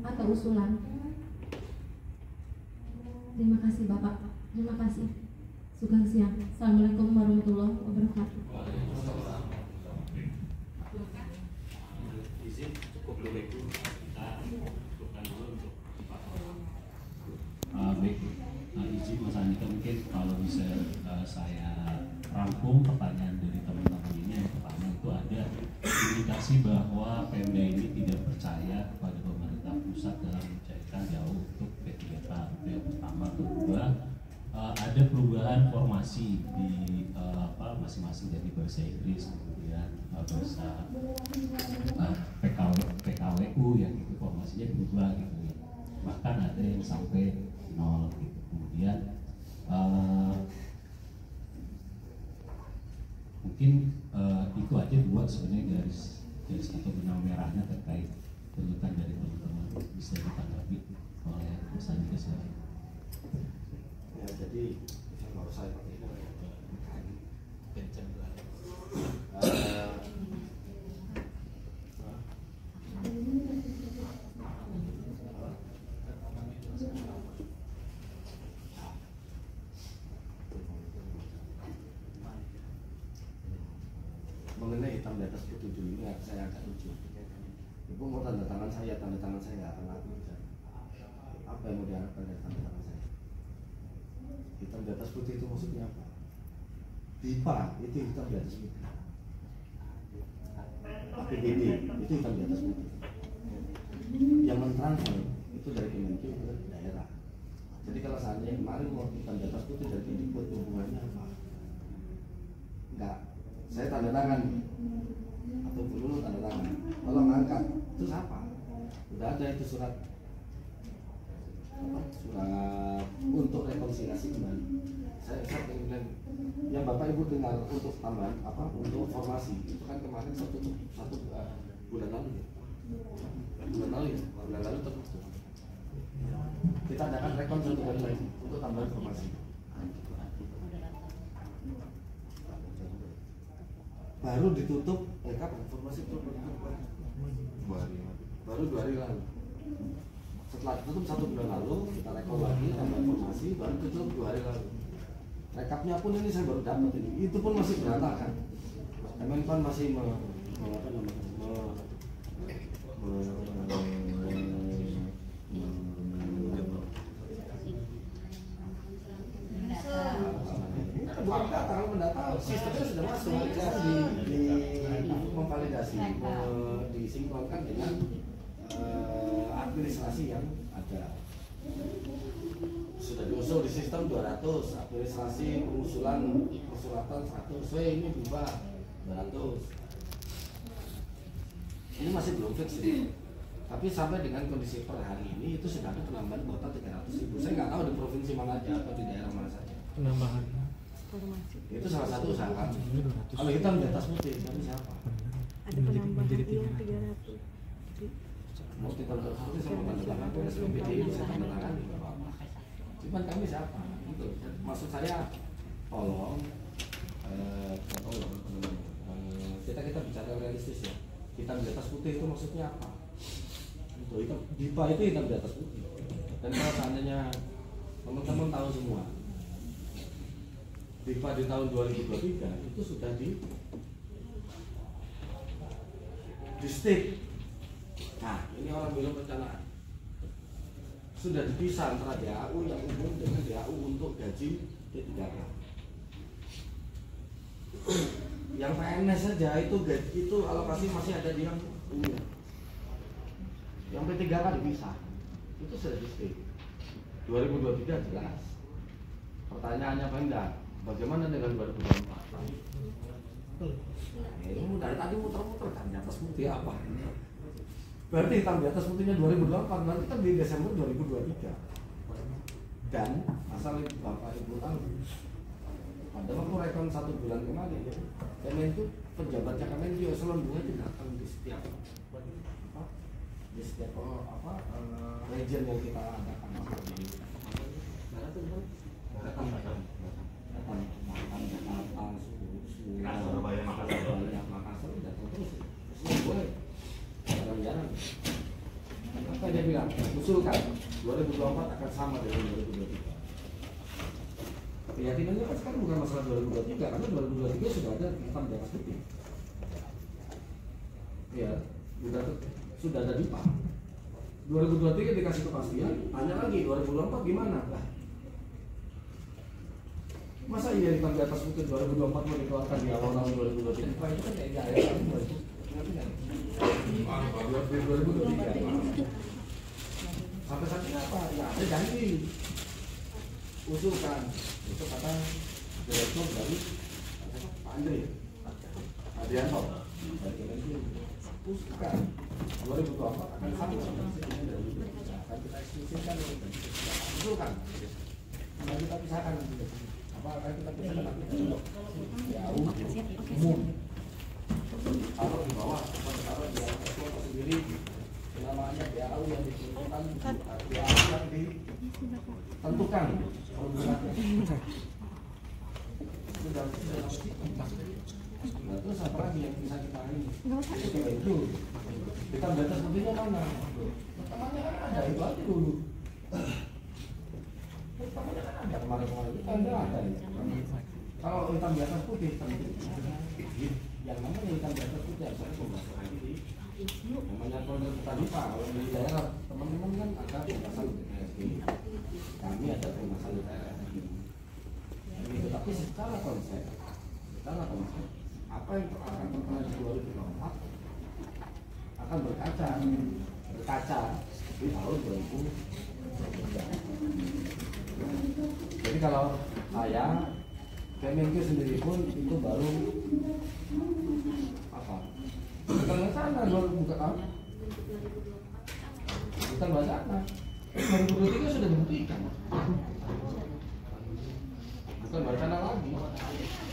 atau usulan. Terima kasih Bapak. Terima kasih. Sugeng siang. Assalamualaikum warahmatullahi wabarakatuh. Izin cukup dulu itu kita cukupkan dulu untuk Pak. Baik, izin Mas Andika, mungkin kalau bisa saya rangkum pertanyaan dari teman-teman ini. Yang pertama itu ada indikasi bahwa Pemda ini tidak percaya kepada pemerintah pusat dalam mencairkan jauh untuk P3K. Itu yang pertama. Kedua, ada perubahan formasi di masing-masing dari bahasa Inggris, kemudian bahasa PKWU yang itu formasinya berubah gitu ya. Bahkan ada yang sampai 0 gitu. Kemudian mungkin itu aja dua sebenarnya garis atau benang merahnya terkait tuntutan dari teman-teman, bisa ditanggapi oleh Mas Andika silahkan. Ya, jadi kalau saya pakai kencang mengenai hitam di atas putih dulu ini saya agak lucu. Ibu mau tanda tangan saya nggak akan laku. Apa yang mau diharapkan dari tanda tangan saya? Hitam di atas putih itu maksudnya apa? DIPA itu hitam di atas putih. APBD itu hitam di atas putih. Yang mentransfer itu dari Kemenkeu ke daerah. Jadi kalau seandainya kemarin mau hitam di atas putih dari Kemenkeu, hubungannya apa? Enggak, saya tanda tangan atau dulu tanda tangan. Tolong angkat. Itu apa? Udah ada itu surat untuk rekonsiliasi kembali. Saya ingin yang Bapak Ibu dengar untuk tambahan untuk formasi itu kan kemarin satu bulan lalu ya. Bulan lalu tertutup. Kita adakan rekon satu kali lagi untuk tambahan formasi. Baru ditutup kapan formasi itu baru 2 hari lalu. Setelah tutup 1 bulan lalu kita rekon lagi tambah informasi, baru tutup 2 hari lalu. Rekapnya pun ini saya baru dapat ini, itu pun masih berantakan. Kemenpan masih bukan data, kalau mendata sistemnya sudah masuk, di memvalidasi, disinkronkan dengan administrasi yang ada. Sudah diusul di sistem 200, administrasi pengusulan persuratan 100, ini berubah 200. Ini masih belum fix ini. Tapi sampai dengan kondisi per hari ini itu sudah ada penambahan kuota 300.000. Saya nggak tahu di provinsi mana aja atau di daerah mana saja. Penambahan. Itu salah satu usaha kami. Kalau hitam di atas putih, kami siapa? Ada penambahan yang 300. Mau kita berarti sama tanda tangan PSBB bisa tanda tangan nggak apa-apa. Cuman kami siapa? Gitu. Maksud saya tolong kita bicara realistis ya. Hitam di atas putih itu maksudnya apa? Itu DIPA itu hitam di atas putih. Dan kalau seandainya teman-teman tahu semua, DIPA di tahun 2023 itu sudah di stick. Nah, ini orang bilang perencanaan sudah dipisah antara DAU yang umum dengan DAU untuk gaji P3K. Yang PNS saja itu alokasi masih ada di yang umum. Yang P3K dipisah. Itu sudah di stick. 2023 jelas. Pertanyaannya Pemda, bagaimana dengan 2024? Ini dari tadi muter-muter kan di atas putih apa? Berarti hitam di atas putihnya 2024, nanti kan di Desember 2023. Dan asal Bapak Ibu tahu, pada waktu rekon 1 bulan kemarin, Kemenkeu pejabatnya Kemenkeu eselon 2 itu datang di setiap region yang kita adakan. Makassar datang terus. Jarang-jarang. Apa dia bilang? Usulkan 2024 akan sama dengan 2023. Keyakinannya kan sekarang bukan masalah 2023, karena 2023 sudah ada hitam di atas putih. Ya, sudah ada DIPA. 2023 dikasih kepastian, tanya lagi 2024 gimana? Lah, masa iya hitam di atas putih 2024 mau dikeluarkan di awal tahun 2023? DIPA itu kan kayak gaya kan? Ngerti kan? 2023 sampai saat ini apa? Ya ada janji usulkan itu kata direktur dari Pak Andre Adrianto dari Kemenkeu usulkan 2024 akan sama akan kita eksklusifkan usulkan akan kita pisahkan apa akan kita pisahkan ya umum kalau di bawah kalau di atas sendiri namanya DAU yang ditentukan DAU yang ditentukan nah, terus apa lagi yang bisa kita ini itu kita batas putihnya mana temannya kan ada itu aja dulu temannya kan ada kemarin-kemarin itu ada ya. Kalau hitam di atas putih hitam yang namanya hitam di atas putih harus ada pembahasan lagi di Namanya pemerintah DIPA, kalau di daerah teman-teman kan ada pembahasan DPRD, kami ada pembahasan DPRD. Gitu. Tapi secara konsep apa yang akan terjadi di 2024 akan berkaca di tahun 2023. Jadi kalau saya Kemenkyu sendiri pun itu baru apa? Bukan sana bukan sana. 2023 sudah dibuktikan. Bukan wacana lagi.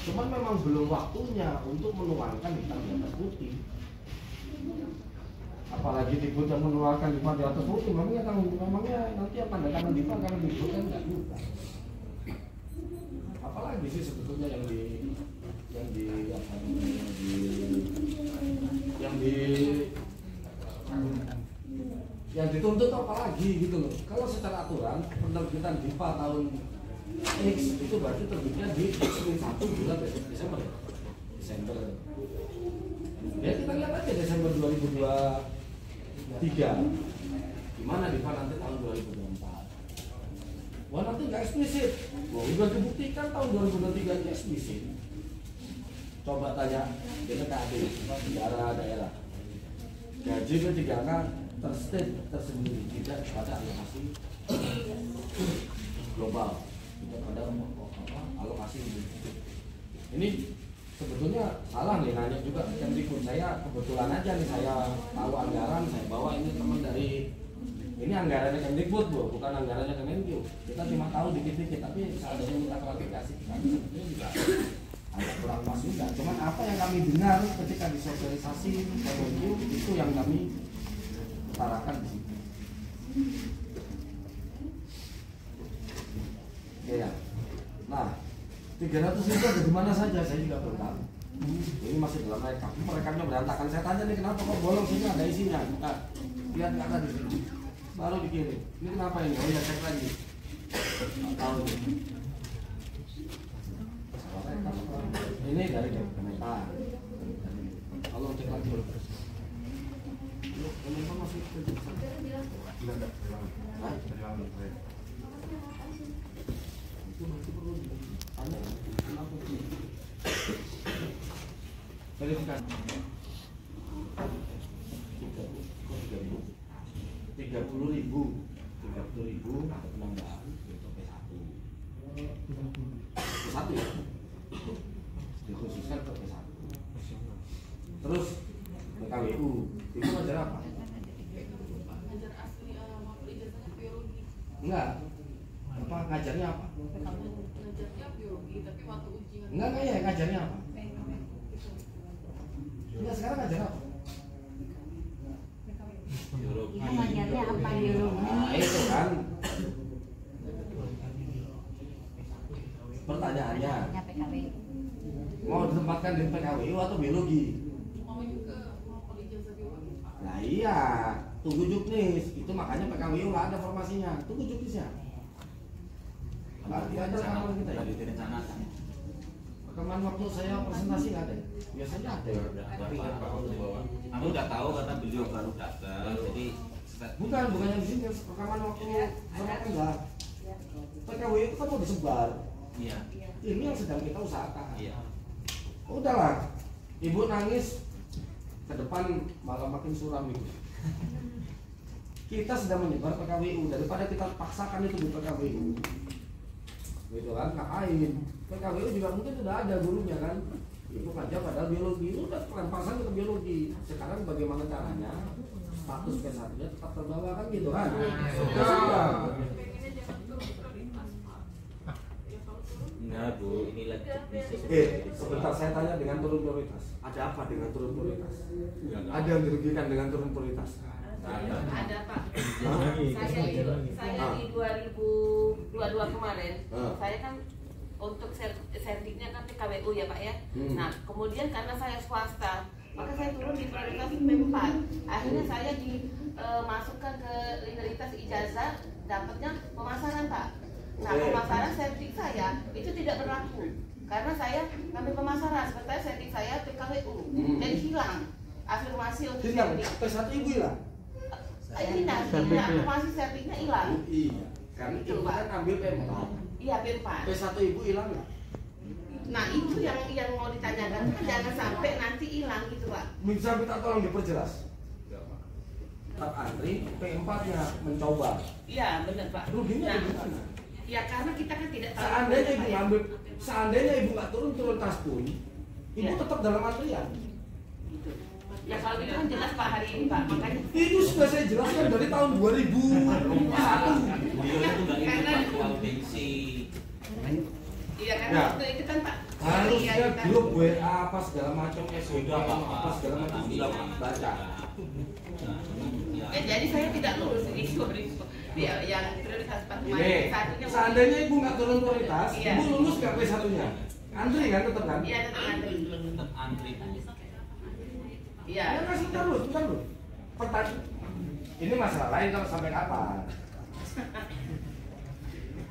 Cuman memang belum waktunya untuk menuangkan hitam di atas putih. Apalagi Diput yang menuangkan hitam di atas putih, memangnya nanti apa tanda tangan Diput karena Diput kan nggak juga. Apalagi sih sebetulnya yang dituntut apa lagi gitu loh. Kalau secara aturan penerbitan DIPA tahun X itu berarti terbitnya di X-1 bulan Desember. Ya kita lihat aja Desember 2023 gimana DIPA nanti tahun 2024. Wah nanti nggak eksplisit. Wah udah dibuktikan tahun 2023 ini eksplisit. Coba tanya BPKB daerah. Gaji ke-3 tersendiri tidak pada alokasi global, tidak pada alokasi. Ini sebetulnya salah nih nanya juga Kemdikbud. Saya kebetulan aja nih saya tahu anggaran, saya bawa ini teman dari ini anggarannya Kemdikbud bukan anggarannya Kemenkyu. Kita cuma tahu dikit-dikit, tapi seandainya minta klarifikasi kami sebetulnya juga agak kurang pas juga. Cuman apa yang kami dengar ketika disosialisasi Kemenkyu itu yang kami utarakan di situ. Ya. Nah, 300 itu ada di mana saja saya juga belum tahu. Ini masih dalam rekamnya berantakan. Saya tanya nih kenapa kok bolong sini ada isinya. Nah, lihat kata di sini. Baru dikirim. Ini kenapa ini? Oh ya cek lagi. Tahu. Ini dari Kementan. Kalau cek lagi boleh terus. Kementan masih itu masih perlu ditanya kenapa verifikasi 30.000 penambahan itu P1 ya dikhususkan ke P1. Terus PKWU itu ngajar apa? Ngajar asli maupun ijazahnya biologi. Enggak. Apa ngajarnya apa? Ngajarnya biologi tapi waktu ujian. Enggak ya, ngajarnya apa? Enggak, sekarang ngajar apa? Biologi. Ngajarnya apa biologi? Nah, itu kan. Pertanyaannya. Mau ditempatkan di PKWU atau biologi? Mau juga maupun ijazah biologi. Nah iya, tunggu juknis. Itu makanya PKWU nggak ada formasinya. Tunggu juknisnya. Nggak ada rekaman kita ya. Rekaman waktu saya presentasi nggak ada. Biasanya ada. Kamu udah tahu karena beliau baru datang, jadi bukan yang di sini. Rekaman waktu sama enggak. PKWU itu kan mau disebar. iya. Ini yang sedang kita usahakan. Iya. Udahlah, ibu nangis ke depan malah makin suram itu. Kita sedang menyebar PKWU daripada kita paksakan itu di PKWU. Gitu kan, ngapain? PKWU juga mungkin sudah ada gurunya kan. Ibu aja padahal biologi itu udah lempasan ke biologi. Sekarang bagaimana caranya status P1-nya tetap terbawa kan gitu kan? Enggak Bu, ini lagi bisnis. Sebentar saya tanya dengan turun prioritas. Ada apa dengan turun prioritas? Ada yang dirugikan dengan turun prioritas? Ada Pak. Saya di 2022 kemarin, saya kan untuk sertiknya kan PKWU ya Pak ya. Nah kemudian karena saya swasta, maka saya turun di prioritas P4. Akhirnya saya dimasukkan ke legalitas ijazah, dapatnya pemasaran Pak. Nah pemasaran sertik saya itu tidak berlaku karena saya ngambil pemasaran, sementara sertik saya PKWU dan hilang afirmasi masih untuk Hilang, sertik. P1 ibu hilang. Masih sertiknya hilang. Iya, karena Itu, ibu Pak. kan ambil P4. Iya, P4. P1 ibu hilang nggak? Nah itu yang mau ditanyakan kan jangan sampai nanti hilang gitu Pak. Bisa minta tolong diperjelas. Tetap antri, P4-nya mencoba. Iya benar Pak. Ruginya Nah, di mana? ya karena kita kan tidak tahu. Seandainya ibu Pak, ya. ngambil, seandainya ibu nggak turun tas pun, ibu Ya. tetap dalam antrian. Gitu. Ya kalau gitu kan jelas Pak hari ini Pak, makanya. Itu sudah saya jelaskan dari tahun 2001. Beliau itu nggak ikut Karena- Pak soal gengsi. Iya karena Ya. waktu itu kan Pak. Harusnya iya, kita- grup WA apa segala macam, Sudah, Pak. apa segala macam sudah baca. Ya jadi saya tidak lulus ini sorry. Dia yang prioritas Pak Ini, satunya. seandainya ibu nggak turun prioritas, Iya. ibu lulus nggak P1-nya? Antri kan tetap kan? Iya tetap antri. Tetap antri. Iya. Ya kan sebentar dulu. Ini masalah lain kalau sampai kapan?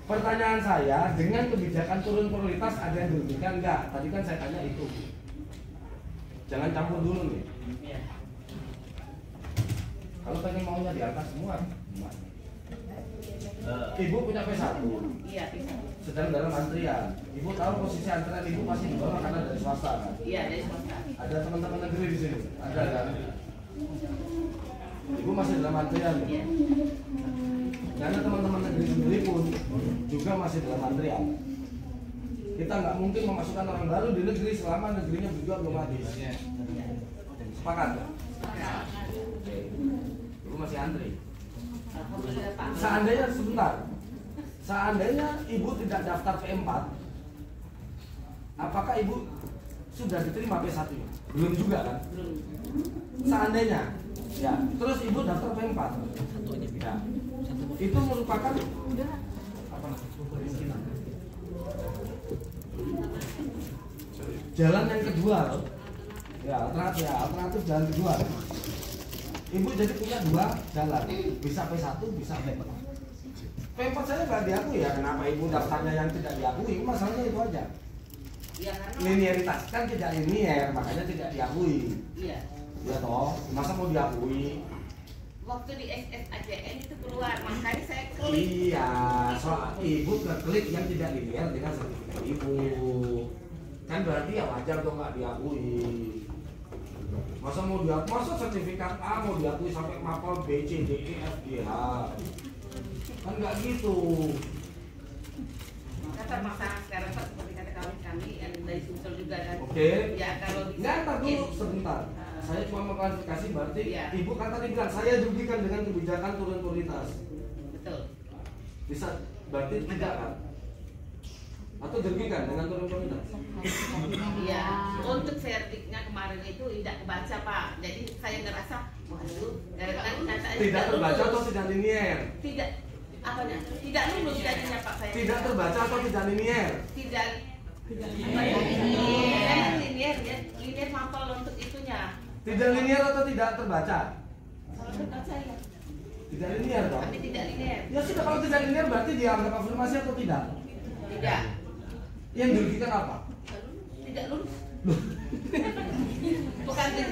Pertanyaan saya, dengan kebijakan turun prioritas ada yang dirugikan nggak? Tadi kan saya tanya itu. Jangan campur dulu nih. Kalau pengen maunya diangkat semua, gimana? Ibu punya P1, Iya bisa. sedang dalam antrian. Ibu tahu posisi antrian ibu pasti di bawah karena dari swasta kan? Iya dari swasta. Ada teman-teman negeri di sini? Ada kan? Ibu masih dalam antrian. Iya. Karena teman-teman negeri sendiri pun juga masih dalam antrian. Kita nggak mungkin memasukkan orang baru di negeri selama negerinya juga belum habis. Sepakat? Oke. Ibu masih antri. Alhamdulillah Pak. Seandainya sebentar, seandainya ibu tidak daftar P4, apakah ibu sudah diterima P1-nya? Belum juga kan? Belum. Seandainya, ya, terus ibu daftar P4, ya, itu merupakan apa namanya? Jalan yang kedua, ya, alternatif jalan kedua. Ibu jadi punya dua jalan, bisa P1, bisa P4. P4 saya nggak diakui ya, kenapa ibu daftarnya yang tidak diakui? Masalahnya itu aja. Iya karena. Linearitas kan tidak linear, makanya tidak diakui. Iya. Ya toh, masa mau diakui? Waktu di SSAJN itu keluar, makanya saya klik. Iya, soal ibu klik yang tidak linear dengan sertifikat ibu. Kan berarti ya wajar dong nggak diakui. Masa mau diakui, masa sertifikat A mau diakui sampai mapel B, C, D, E, F, G, H. Kan nggak gitu. Kata masalah sekarang Pak seperti kata kawan kami yang dari Sumsel juga kan. Oke. Ya kalau bisa. Nggak, tar dulu sebentar. Saya cuma mau klarifikasi berarti Iya. ibu kan tadi bilang saya dirugikan dengan kebijakan turun prioritas. Betul. Bisa berarti tidak kan? Atau dirugikan dengan turun prioritas? Iya. Untuk verdiknya kemarin itu tidak kebaca Pak. Jadi saya ngerasa, waduh, gara-gara nyatanya Tidak terbaca lulus. atau tidak linear? Tidak. Apanya? Tidak lulus jadinya Pak saya. Tidak terbaca atau tidak linear? Tidak. Apa ya? Linear ya. Linear mapel untuk itunya. Tidak linear atau tidak terbaca? Kalau terbaca ya. Tidak linear dong. Tapi tidak linear. Ya sudah, kalau tidak linear berarti dianggap afirmasi atau tidak? Tidak. Yang dirugikan apa? Tidak lulus. Bukan tidak.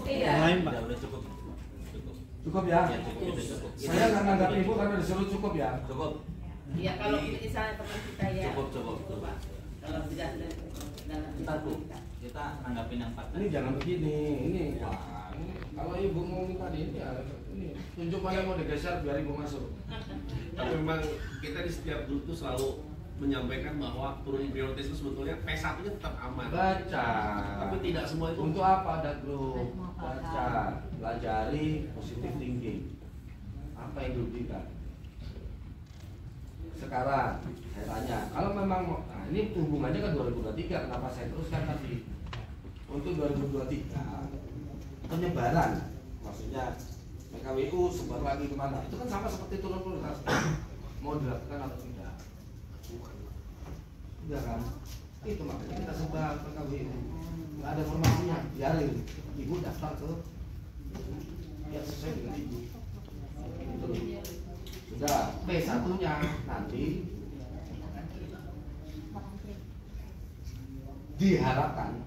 Iya. Udah cukup. Cukup ya? Ya, cukup. Saya nggak nganggap ibu karena disuruh cukup ya. Cukup. Ya kalau misalnya teman kita ya. Cukup. Pak. Kalau tidak dalam Kita Bu, kita nanggapin yang fakta. Ini jangan begini, ini wah, ini kalau ibu mau minta ini ya, ini tunjuk mana mau digeser biar ibu masuk. Tapi memang kita di setiap grup itu selalu menyampaikan bahwa turun prioritas itu sebetulnya P1-nya tetap aman. Baca. Tapi tidak semua itu. Untuk apa ada grup? Baca, pelajari positive thinking. Apa yang dirugikan? Sekarang saya tanya, kalau memang mau, nah ini hubungannya ke 2023, kenapa saya teruskan tadi? Untuk 2023 penyebaran, maksudnya PKWU sebar lagi kemana? Itu kan sama seperti turun prioritas. Mau dilakukan atau tidak? Enggak kan? Itu makanya kita sebar PKWU. Nggak ada formasinya, biarin ibu daftar ke yang sesuai dengan ibu. Gitu. Sudah, P1-nya nanti diharapkan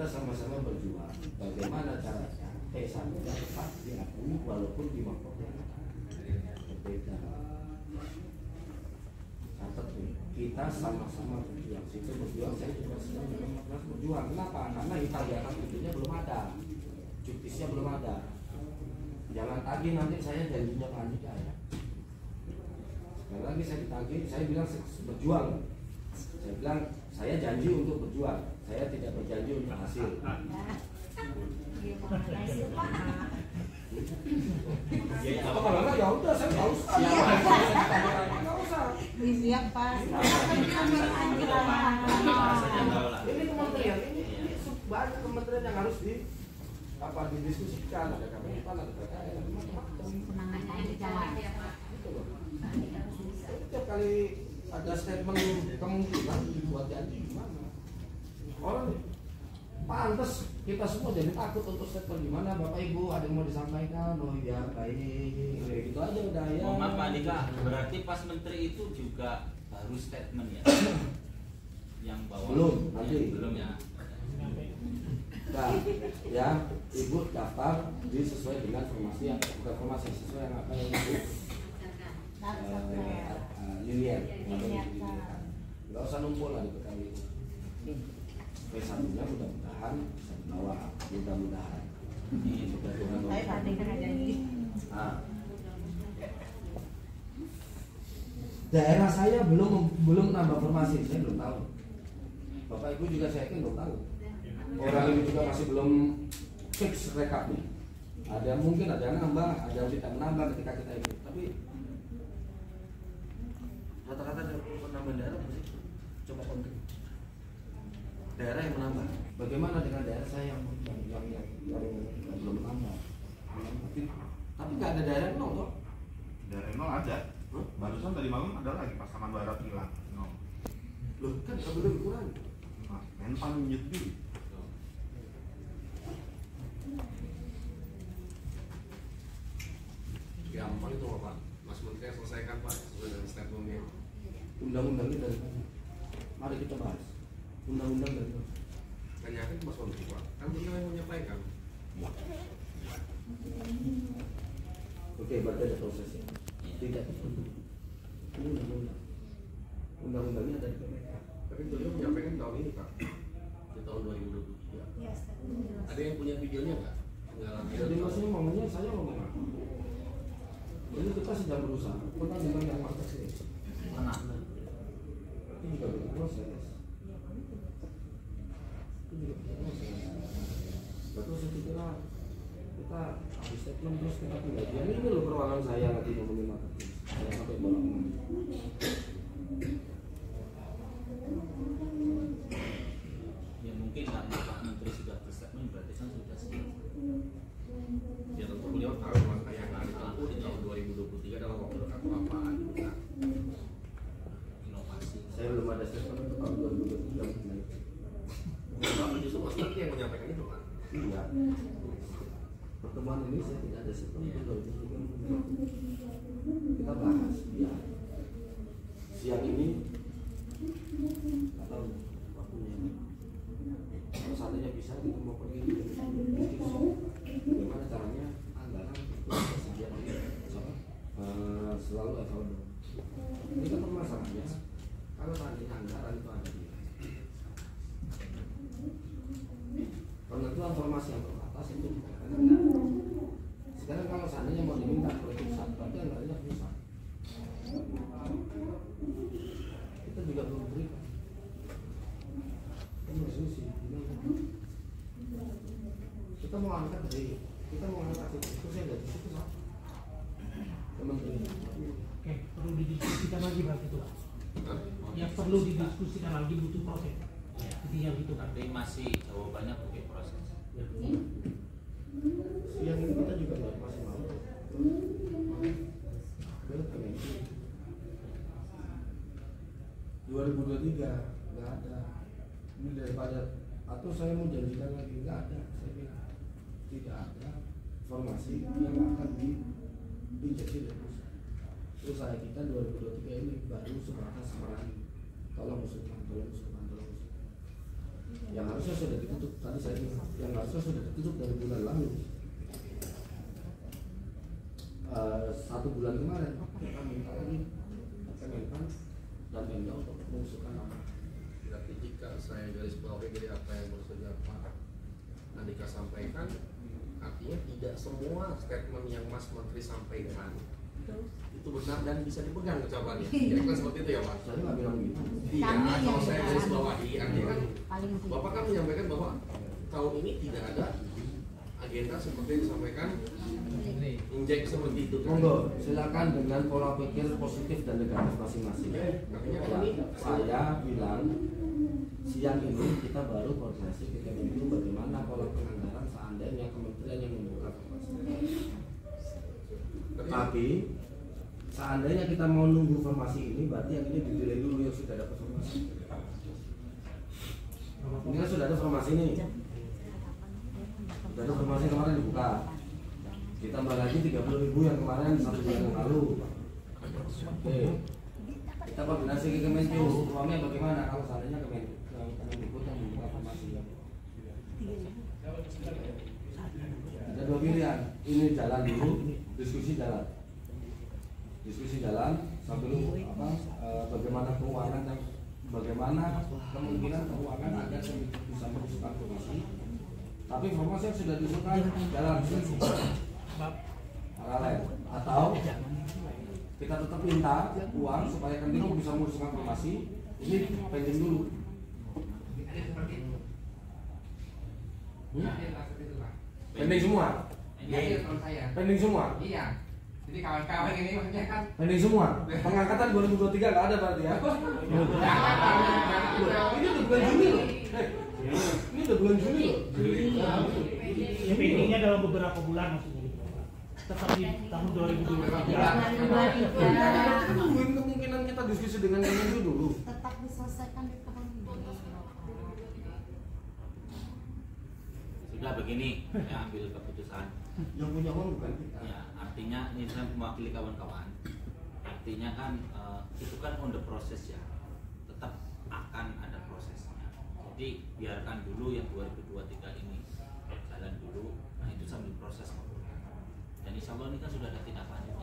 kita sama-sama berjuang. Bagaimana caranya P1 dapat diakui walaupun di Mampurnya berbeda. Catat nih, kita sama-sama berjuang. Situ berjuang, saya juga sedang berjuang. Kenapa? Karena hitam di atas putihnya belum ada, juktisnya belum ada. Jangan tagih nanti saya janjinya Pak Andika ya. Sekali lagi saya ditagih, saya bilang berjuang. Saya bilang saya janji untuk berjuang. Saya tidak berjanji untuk hasil. Kalau ya udah saya nggak usah. Nggak usah. Siap Pak. Ini kementerian, ini banyak kementerian yang harus didiskusikan. Ada Kemenpan, ada BKN, macam-macam. Setiap kali ada statement kemungkinan dibuat janji gimana? Orang pantas kita semua jadi takut untuk statement gimana Bapak Ibu ada yang mau disampaikan? Oh iya baik, gitu aja udah ya. Mohon maaf Pak Andika, berarti pas menteri itu juga harus statement ya? Yang bawah Belum, nanti. Belum ya. Nah, ya Ibu daftar sesuai dengan formasi yang bukan formasi sesuai yang apa yang Ibu linier. Nggak usah numpul lah itu kali itu. P1-nya mudah-mudahan bisa dibawa, mudah-mudahan. Nah, daerah saya belum nambah formasi, saya belum tahu. Bapak Ibu juga saya yakin belum tahu. Orang ini juga masih belum fix rekapnya. Ada yang mungkin ada yang nambah, ada yang tidak menambah ketika kita ikut. Tapi rata-rata ada penambahan daerah sih. Coba kontak daerah yang menambah. Bagaimana dengan daerah saya yang belum menambah? Tapi nggak ada daerah yang nol toh? Daerah nol ada. Barusan tadi malam ada lagi pasangan barat hilang nol. Loh kan nggak boleh berkurang. Menpan nyedih. Gampang itu Pak. Mas Menteri selesaikan Pak sesuai dengan statementnya. Undang-undangnya dari mana? Mari kita bahas. Undang-undang dari mana? Tanyakan ke Mas Menteri Pak. Kan beliau yang menyampaikan. Oke, berarti ada prosesnya. Tidak tertentu. Ini undang-undang. Undang-undangnya ada di PPK. Tapi beliau menyampaikan tahun ini Pak. Di tahun 2023. Ada yang punya videonya nggak? Jadi maksudnya ngomongnya saya ngomong apa? Ini kita sedang berusaha. Pernah dengar yang market ini? Mana? Ini juga berproses. Itu juga berproses. Betul saya kira kita habis statement terus kita pindah. Jadi ini loh peruangan saya lagi ngomongin market ini. Saya sampai bolak Ya mungkin karena Pak Menteri sudah berstatement berarti kan sudah siap. Ya tentu beliau tahu langkah yang akan ditempuh di tahun 2023 dalam waktu dekat apa gitu. Inovasi. Saya belum ada statement untuk tahun 2023. Tapi justru Mas Menteri yang menyampaikan itu Pak. Iya. Pertemuan ini saya tidak ada statement untuk 2023. Kita bahas ya. Siang ini atau waktunya kalau seandainya bisa kita mau pergi bagaimana caranya anggaran tersedia selalu available. Ini kan permasalahannya kalau seandainya anggaran itu ada di penentuan formasi yang terbatas itu bukan anggaran. Sekarang kalau seandainya mau diminta oleh pusat berarti anggarannya pusat. Kita juga belum berikan. Kita diskusi. Kita mau angkat dari itu saya dari situ Pak. Kementerian. Oke, perlu didiskusikan lagi berarti itu Pak. Yang perlu didiskusikan lagi butuh proses. Jadi yang itu kan. Tapi masih jawabannya pakai proses. Siang ini kita juga masih mau. Belum pengen 2023 nggak ada. Ini daripada atau saya mau janjikan lagi nggak ada. Saya bilang tidak ada formasi yang akan diinjeksi dari pusat. Usaha kita 2023 ini baru sebatas meraih tolong usulkan. yang harusnya sudah ditutup tadi saya bilang, yang harusnya sudah ditutup dari bulan lalu. 1 bulan kemarin kita minta lagi Kemenpan dan Pemda untuk mengusulkan nama. Berarti jika saya garis bawahi dari apa yang baru saja Pak Andika sampaikan, artinya tidak semua statement yang Mas Menteri sampaikan itu benar dan bisa dipegang ucapannya. Kira-kira seperti itu ya Pak? Saya nggak bilang gitu. Iya, kalau saya garis bawahi, artinya kan Bapak kan menyampaikan bahwa tahun ini tidak ada agenda seperti yang disampaikan injek seperti itu kan? Monggo, silakan dengan pola pikir positif dan negatif masing-masing. Artinya Ya, ini saya bilang siang ini kita baru koordinasi ke Kemenlu bagaimana pola penganggaran seandainya kementerian yang membuka formasi. Tetapi seandainya kita mau nunggu formasi ini, berarti yang ini didilai dulu yang sudah dapat formasi. Ini kan sudah ada formasi ini. Sudah ada formasi kemarin dibuka. Ditambah lagi 30.000 yang kemarin 1 bulan yang lalu. Oke. Kita koordinasi ke Kemenlu, uangnya bagaimana kalau seandainya Kemenlu yang membuka formasi. Ada 2 pilihan, ini jalan dulu, diskusi jalan sampai dulu bagaimana keuangan dan bagaimana kemungkinan keuangan agar bisa mengusulkan formasi. Tapi formasi yang sudah diusulkan jalan paralel, atau kita tetap minta uang supaya Kemenlu bisa mengusulkan formasi. Ini pending dulu. Pending semua. Pending semua. Iya. Jadi kawan-kawan ini maksudnya kan pending semua. Pengangkatan 2023 nggak ada berarti ya? Ini udah bulan Juni loh. Ini udah bulan Juni loh. Ya pendingnya dalam beberapa bulan maksudnya. Tetap di tahun 2023. Tungguin kemungkinan kita diskusi dengan Kemenlu dulu. Tetap diselesaikan di tahun ini. Sudah begini, ya ambil keputusan. Yang punya uang bukan kita. Ya, artinya ini saya mewakili kawan-kawan. Artinya kan itu kan on the process ya. Tetap akan ada prosesnya. Jadi biarkan dulu yang 2023 ini jalan dulu. Nah itu sambil proses. Dan insya Allah ini kan sudah ada tindak lanjut.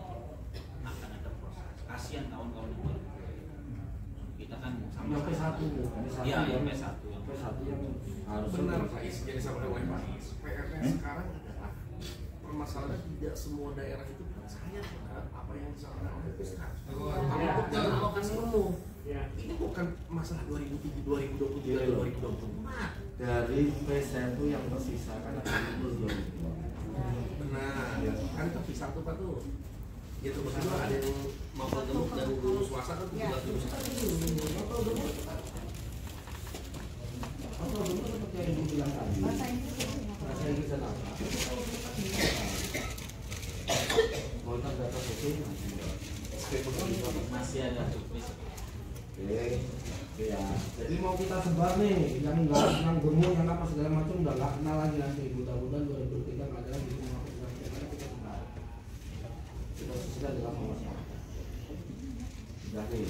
Akan ada proses. Kasihan kawan-kawan yang 2023. Kita kan sama yang P1. Iya, yang P1 yang harus benar Pak Is, jadi sama dengan Pak Is. PR-nya sekarang adalah permasalahan tidak semua daerah itu percaya terhadap apa yang disampaikan oleh Fiskal. Untuk jalan alokasi penuh. Ini bukan masalah 2023, 2024. Dari P1 yang tersisa kan ada 22. Benar, kan tersisa tuh Pak tuh. Gitu betul ada yang mau gemuk dan guru swasta kan 17 Atau dulu seperti yang Ibu bilang tadi, bahasa Inggris dan apa? Mau data sosial masih ada survei. Oke, ya. Jadi mau kita sebar nih, yang enggak yang gemuk, yang apa segala macam udah nggak kenal lagi nanti. Mudah-mudahan 2023 nggak ada lagi semua kita sebar. Kita sudah dalam masyarakat. Sudah nih.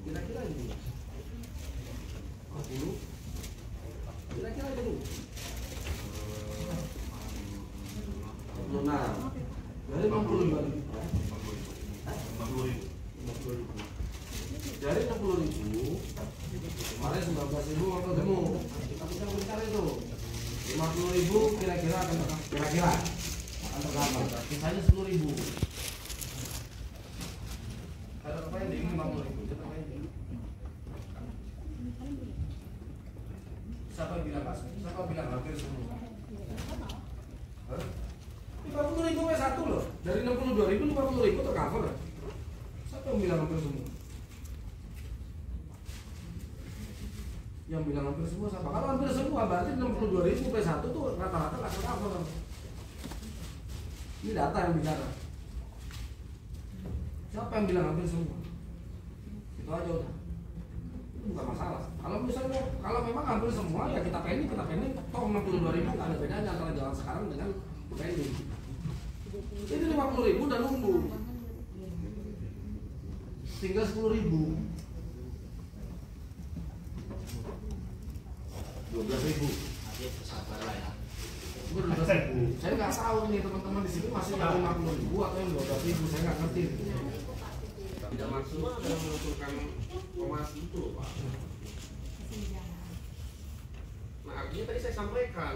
Kira-kira ini 40 kira-kira dulu 46 dari 62.000 dari 60.000 kemarin 19.000 atau demo kita putar itu 50.000 kira-kira akan tercover sisanya 10.000 ada apa yang diingin 50.000 siapa yang bilang mas? Siapa yang bilang hampir semua? 50.000 P1 loh. Dari 62.000 50.000 tercover. Siapa yang bilang hampir semua? Yang bilang hampir semua siapa? Kalau hampir semua berarti 62.000 P1 tuh rata-rata nggak tercover. Ini data yang bicara. Siapa yang bilang hampir semua? Itu aja udah. Bukan masalah. Kalau misalnya kalau memang hampir semua ya kita pending toh 62.000 nggak ada bedanya antara jalan sekarang dengan pending. Ini 50.000 udah nunggu. tinggal 10.000. 12.000. Ayo bersabar lah ya. 12.000. Saya nggak tahu nih teman-teman di sini masih yang 50.000 atau yang 12.000, saya nggak ngerti. Tidak maksimal dalam menentukan komasi itu loh Pak. Nah artinya tadi saya sampaikan,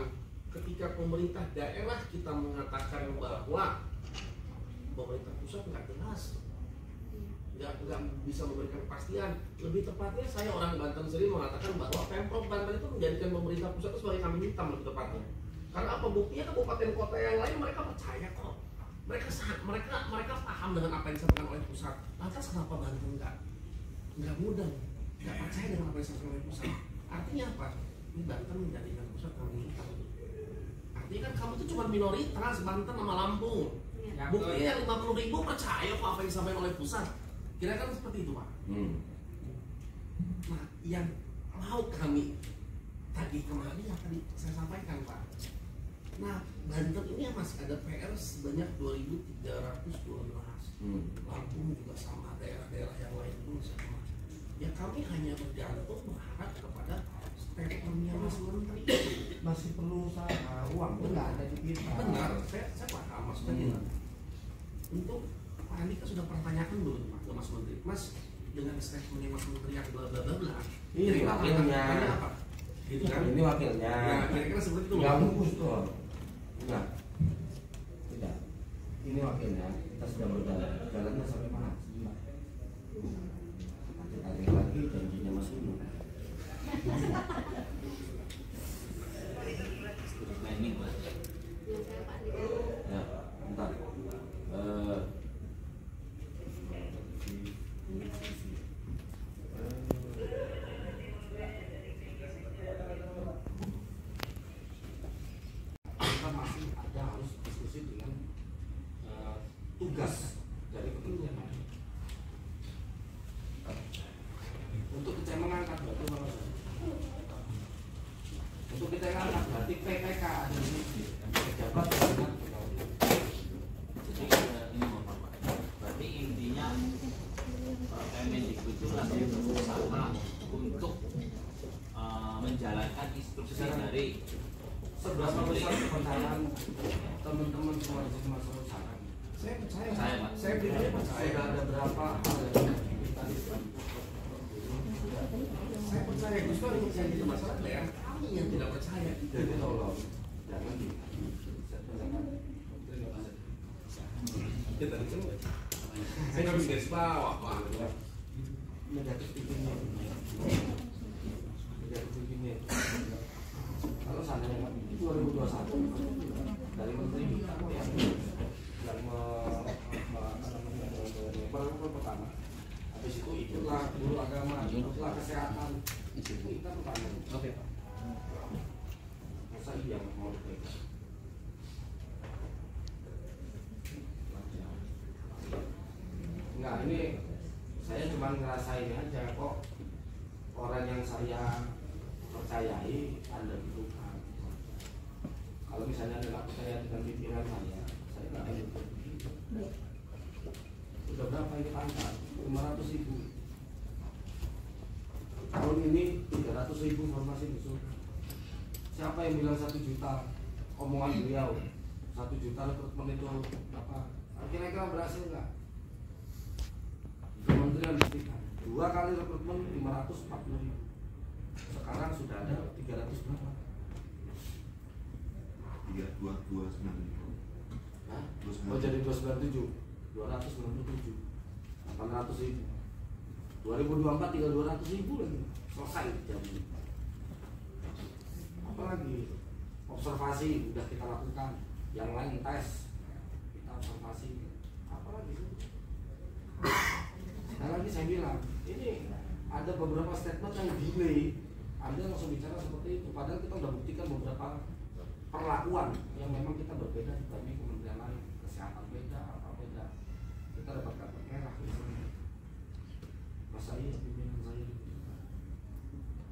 ketika pemerintah daerah kita mengatakan bahwa pemerintah pusat nggak jelas, nggak bisa memberikan kepastian. Lebih tepatnya saya orang Banten sendiri mengatakan bahwa Pemprov Banten itu menjadikan pemerintah pusat itu sebagai kambing hitam lebih tepatnya. Karena apa buktinya kabupaten kota yang lain mereka percaya kok, mereka paham dengan apa yang disampaikan oleh pusat. Lantas kenapa Banten nggak mudah, nggak percaya dengan apa yang disampaikan oleh pusat? Artinya apa? Ini Banten menjadikan pusat kambing hitam. Artinya kan kamu itu cuma minoritas Banten sama Lampung. Buktinya yang 50.000 percaya kok apa yang disampaikan oleh pusat. Kira-kira seperti itu Pak. Nah yang mau kami tadi kemarin yang tadi saya sampaikan Pak. Nah Banten ini masih ada PR sebanyak 2.312. Lampung juga sama, daerah-daerah yang lain pun sama. Ya kami hanya bergantung berharap kepada statementnya Mas Menteri. Masih perlu usaha, uang itu nggak ada di kita. Benar, saya paham maksudnya. Untuk Pak Andika sudah pertanyakan dulu Pak ke Mas Menteri, Mas dengan statementnya Mas Menteri yang bla bla bla bla, ini wakilnya, apa? Gitu kan? Ini wakilnya. Ya, kira-kira seperti itu. Nggak bungkus tuh. Enggak. Tidak. Ini wakilnya. Kita sudah berjalan. Jalannya sampai mana? Nanti lagi janjinya Mas Unu. Planning Pak. Ya, bentar. Kita masih ada harus diskusi dengan tugas dari kementerian. Untuk kita mengangkat berarti untuk kita mengangkat berarti PPK ada di sini. Pejabat dengan Jadi ini mau Pak. Berarti intinya Kemendikbud itu lagi berusaha untuk menjalankan instruksi dari 11 urusan kepercayaan teman-teman semua di sini masalah usaha. Saya percaya, saya pribadi percaya ada berapa hal yang kita diskusi. Saya percaya justru yang jadi masalah daerah kami yang tidak percaya. Jadi tolong jangan di saya nggak bisa bawah Pak. negatif tingginya. Negatif tingginya. Kalau seandainya 2021 dari menteri kita yang pertama, habis itu ikutlah guru agama, ikutlah kesehatan, itu kita pertama. Oke Pak. Masa iya mau dipegang? Nah ini saya cuma ngerasain aja kok orang yang saya percayai Anda butuhkan. Kalau misalnya Anda nggak percaya dengan pimpinan saya nggak akan ikut. Sudah berapa ini pangkat? 500.000. Tahun ini 300.000 formasi musuh. Siapa yang bilang 1 juta? Omongan beliau 1 juta rekrutmen itu apa? Kira-kira berhasil nggak? Kementerian buktikan 2 kali rekrutmen 540.000. Sekarang sudah ada 300 berapa? 329. Hah? Oh jadi 297, 297, 800.000. 2024 tinggal 200.000 lagi. Selesai jadi. Apalagi observasi sudah kita lakukan, yang lain tes, kita observasi. Apalagi sih? Sekali lagi saya bilang, ini ada beberapa statement yang delay. Anda langsung bicara seperti itu, padahal kita sudah buktikan beberapa perlakuan yang memang kita berbeda dibanding kementerian lain. Kesehatan beda, apa beda. Kita dapat kartu merah di sini. Masa iya pimpinan saya dibuktikan?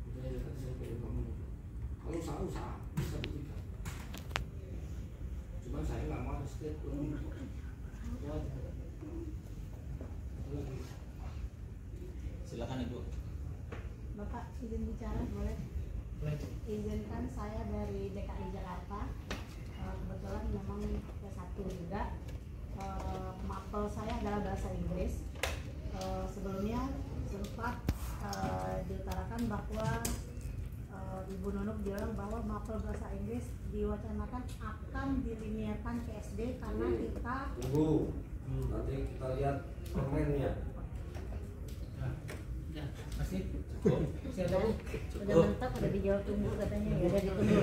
Itu aja tadi saya pengen ngomong. Kalau usaha bisa buktikan. Cuman saya nggak mau ada statement. Ya, lagi. silakan Ibu. Bapak izin bicara boleh? Izinkan saya dari DKI Jakarta. Kebetulan memang P1 juga. Mapel saya adalah bahasa Inggris. Sebelumnya sempat diutarakan bahwa Ibu Nunuk bilang bahwa mapel bahasa Inggris diwacanakan akan diliniarkan ke SD karena kita tunggu nanti kita lihat permennya. Masih udah mantap, udah dijawab tunggu katanya, ya udah ditunggu.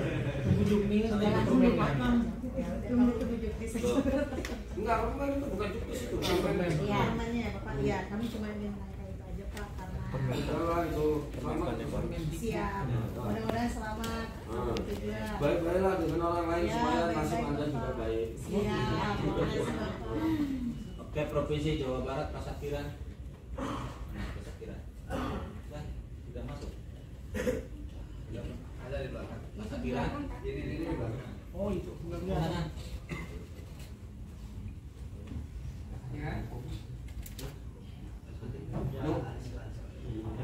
Enggak, permen itu bukan cukis itu. Iya, namanya Bapak. Iya, kami cuma ingin menanyakan itu aja Pak karena itu selamat. siap. Mudah-mudahan selamat. Juga. Baik-baiklah dengan orang lain Ya, supaya baik-baik, nasib Anda Bapak. juga baik. Siap. Makasih Bapak. Oke, Provinsi Jawa Barat Pak Sakiran. Pak Sakiran. Nah, sudah masuk. Ada di belakang. Pak Sakiran. Ini di belakang. Oh itu enggak Silakan.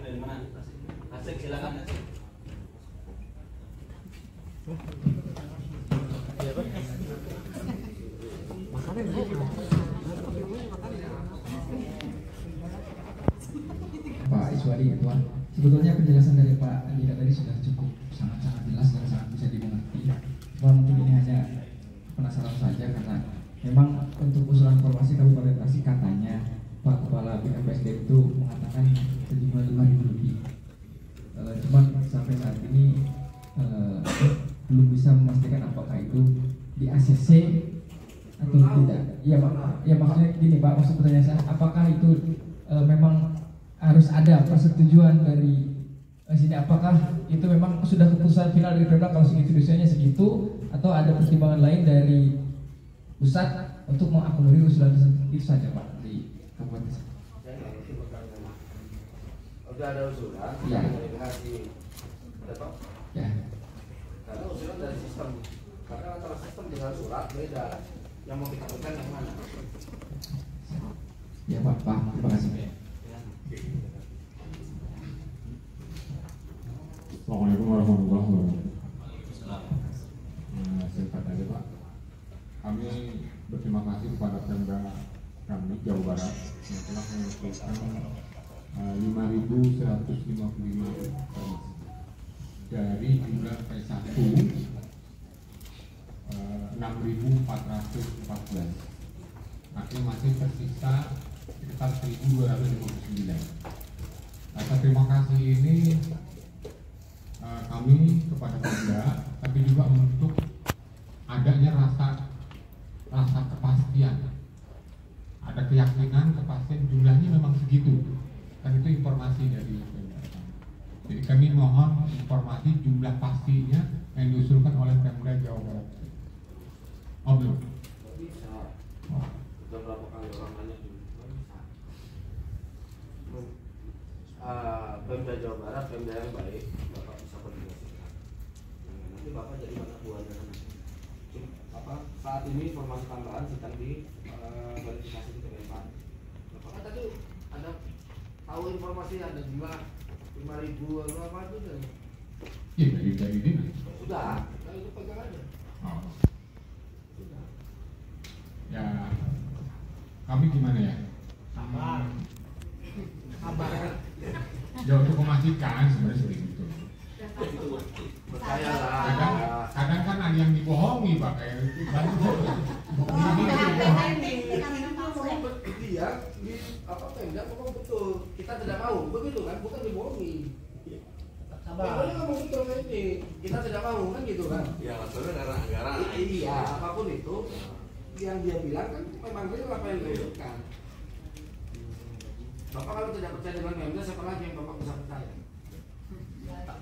Dari mana? Asik, silakan Asik. Pak Iswadi ya Tuan, sebetulnya penjelasan dari Pak Andika tadi sudah cukup sangat-sangat jelas dan sangat bisa dimengerti. Cuma mungkin ini hanya penasaran saja karena memang untuk usulan formasi Kabupaten Tasik katanya Pak Kepala BKPSD itu mengatakan sejumlah 5.000 lebih. Cuman sampai saat ini belum bisa memastikan apakah itu di ACC atau tidak. Ya Pak, ya maksudnya gini Pak, maksud pertanyaan saya, apakah itu memang harus ada persetujuan dari sini, apakah itu memang sudah keputusan final dari Pemda kalau segitu desainnya segitu, atau ada pertimbangan lain dari pusat untuk mengakomodir usulan itu saja Pak di Kabupaten. Udah ada usulan, ya. Kasih tetap. Ya. Karena usulan dari sistem, karena antara sistem dengan surat beda. Yang mau kita berikan yang mana? Ya Pak, terima kasih. Assalamualaikum warahmatullahi wabarakatuh. Singkat aja Pak, kami berterima kasih kepada Pemda kami Jawa Barat yang telah mengusulkan 5.155 dari jumlah P1 6.414. Artinya masih tersisa sekitar 1.259. Rasa terima kasih ini kami kepada Pemda, tapi juga untuk adanya rasa kepastian, ada keyakinan kepastian jumlahnya memang segitu, kan itu informasi dari Pemda. Jadi kami mohon informasi jumlah pastinya yang diusulkan oleh Pemda Jawa Barat. Oh belum? Bisa. Sudah berapa kali orang nanya juga? Pemda Jawa Barat, Pemda yang baik, Bapak bisa koordinasikan. Nanti Bapak jadi mana buahnya nanti. Saat ini informasi tambahan sedang di verifikasi di Kemenpan. Bapak tadi ada tahu informasi ada jumlah 5.000 atau apa itu kan? Iya dari ini. Sudah, nah itu pegang aja. Oh. Sudah. Ya, kami gimana ya? Sabar. Ya untuk memastikan sebenarnya seperti itu. Percayalah. Kadang kan ada yang dibohongi Pak kayak Dia di apa Pemda ngomong betul. Kita tidak mau, begitu kan? Bukan dibohongi. Sabar. Pemda ngomong betul kan ini. Kita tidak mau kan gitu kan? Ya maksudnya karena anggaran. Iya, apapun itu yang dia bilang kan memang betul apa yang diusulkan. Bapak kalau tidak percaya dengan Pemda, siapa lagi yang Bapak bisa percaya?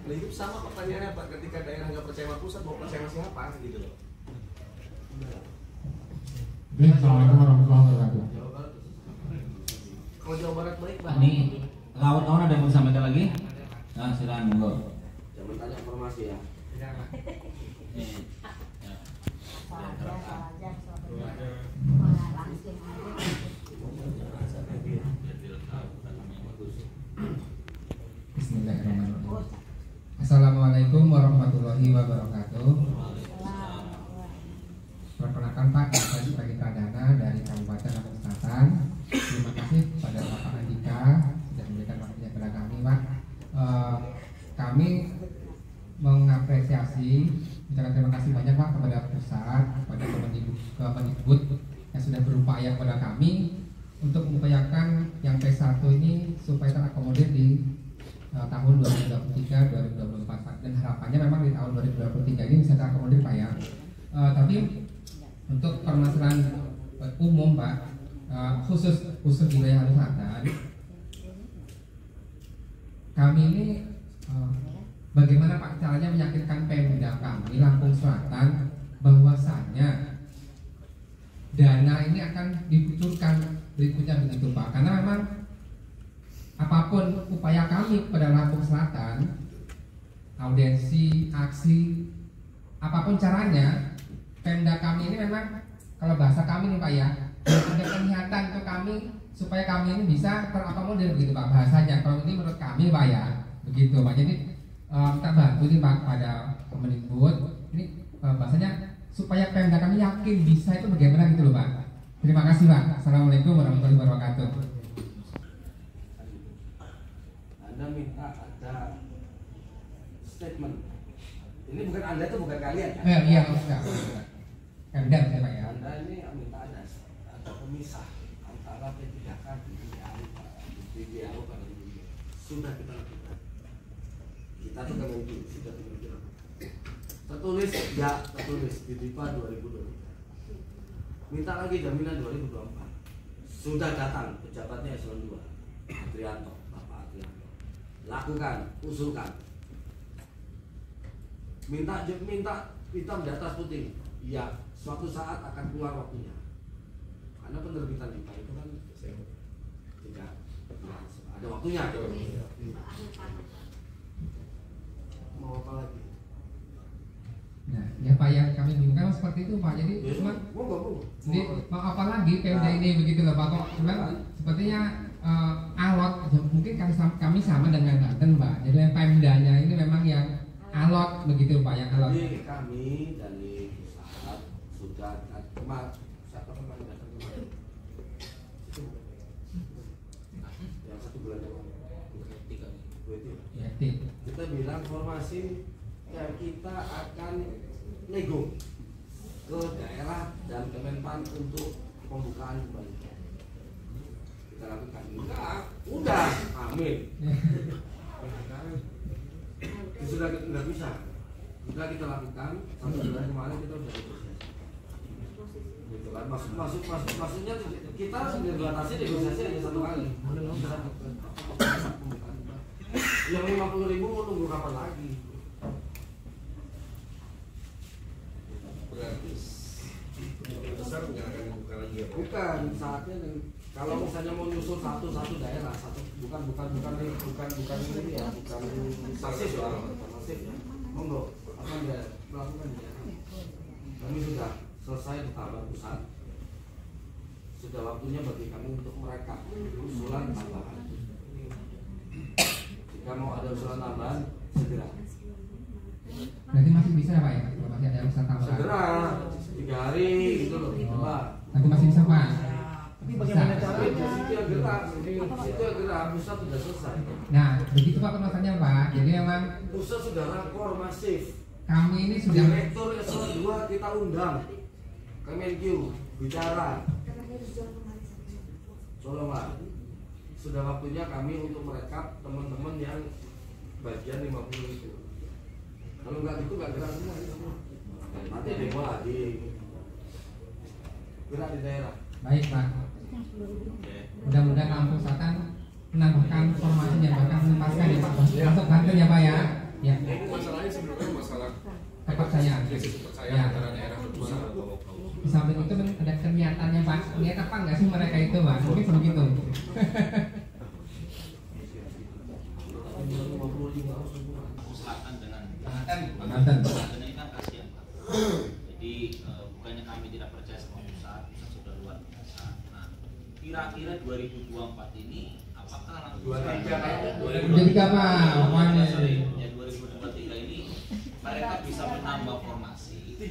Nah itu sama pertanyaannya Pak, ketika daerah nggak percaya sama pusat, mau percaya sama siapa gitu loh. Assalamualaikum warahmatullahi wabarakatuh. Kalau Jawa Barat baik Pak. Ini kawan-kawan ada yang mau disampaikan lagi? Nah, silakan monggo. Jangan tanya informasi ya. Assalamualaikum warahmatullahi wabarakatuh. Perkenalkan Pak, saya sebagai Pradana dari Kabupaten Lampung Selatan. Terima kasih kepada Bapak Andika sudah memberikan waktunya kepada kami, Pak. Kami mengapresiasi, ucapkan terima kasih banyak Pak kepada pusat, kepada Kemendikbud yang sudah berupaya kepada kami untuk mengupayakan yang P1 ini supaya terakomodir di tahun 2023-2024, dan harapannya memang di tahun 2023 ini bisa terakomodir Pak ya. Tapi untuk permasalahan umum Pak, khusus di wilayah Selatan, kami ini bagaimana Pak caranya meyakinkan Pemda kami Lampung Selatan bahwasanya dana ini akan dikucurkan berikutnya begitu Pak, karena memang apapun upaya kami kepada Lampung Selatan, audiensi, aksi, apapun caranya, Pemda kami ini memang, kalau bahasa kami nih Pak ya, ada peningkatan untuk kami supaya kami ini bisa terakomodir begitu Pak bahasanya. Kalau ini menurut kami Pak ya, begitu Pak. Jadi kita bantu nih Pak pada Kemendikbud ini bahasanya supaya Pemda kami yakin bisa itu bagaimana gitu loh Pak. Terima kasih Pak. Assalamualaikum warahmatullahi wabarakatuh. Anda minta ada statement. Ini bukan Anda, itu bukan kalian ya? Iya Pak. Pemda ya Pak ya. Anda ini minta ada pemisah antara P3K dan BPAO pada dunia. Sudah kita lakukan. Kita tuh Kemenku sudah kita tertulis ya, tertulis di DIPA 2023. Minta lagi jaminan 2024. Sudah datang pejabatnya eselon 2, Adrianto, Bapak Adrianto. Lakukan, usulkan. Minta hitam di atas putih. Ya, suatu saat akan keluar waktunya. Karena penerbitan DIPA itu kan tidak ada waktunya. Mau apa lagi? Nah, ya Pak yang kami bingungkan seperti itu Pak. Jadi cuma mau apa lagi Pemda ini begitu loh Pak. Kok cuman sepertinya alot, mungkin kami sama dengan Banten Pak. Jadi yang Pemdanya ini memang yang alot begitu Pak, yang alot. Jadi kami dari pusat sudah kemarin siapa kemarin datang kemarin? Yang 1 bulan yang lalu. Ya, kita bilang formasi yang kita akan nego ke daerah dan Kemenpan untuk pembukaan kembali. Kita lakukan enggak, udah, amin. Sudah nggak bisa, sudah kita lakukan sampai bulan kemarin kita sudah negosiasi. Gitu kan, maksudnya kita sudah batasi negosiasi hanya 1 kali. Yang 50.000 mau tunggu kapan lagi? Berarti besar nggak akan dibuka lagi ya? Bukan, saatnya kalau misalnya mau nyusul satu daerah, bukan ini ya, bukan masif ya, monggo apa ya melakukan ya. Kami sudah selesai di tahap pusat, sudah waktunya bagi kami untuk merekap usulan tambahan. Jika mau ada usulan tambahan, segera. Berarti masih bisa Pak ya, kalau masih ada usaha tambahan. Segera, 3 hari gitu loh, Pak. Nanti masih bisa Pak. Tapi bagaimana caranya? Itu yang gerak, pusat sudah selesai. Nah, begitu Pak permasalahannya Pak. Jadi memang pusat sudah rakor masif. Kami ini sudah Direktur eselon 2 kita undang Kemenku bicara. Tolonglah. Sudah waktunya kami untuk merekap teman-teman yang bagian 50 itu. Kalau nggak gitu nggak gerak semua. Nanti demo lagi. Gerak di daerah. Baik Pak. Mudah-mudahan Lampung Selatan menambahkan formasi yang bahkan menempatkan ya Pak. Masuk Banten ya Pak ya. Ya. Ini masalahnya sebenarnya masalah kepercayaan. Kepercayaan antara daerah berdua. Di samping itu ada keniatannya Pak. Niat apa enggak sih mereka itu Pak? Mungkin begitu. Selatan dengan Banten ini kan kasihan Pak. Jadi bukannya kami tidak percaya sama pusat sudah luar biasa. Nah, kira-kira 2024 ini apakah langsung 23 Pak. ya 2023 ini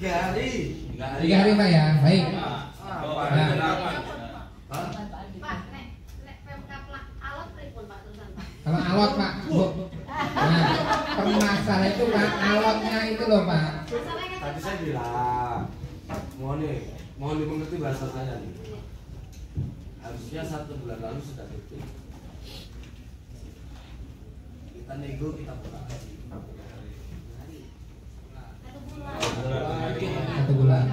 3 hari. 3 hari Pak ya, baik. Kalau alot Pak, Bu. Nah, permasalahan itu Pak, alotnya itu loh Pak. Tadi saya bilang, mohon dimengerti bahasa saya nih. Harusnya 1 bulan lalu sudah tutup. Kita nego, kita pulang. 1 bulan.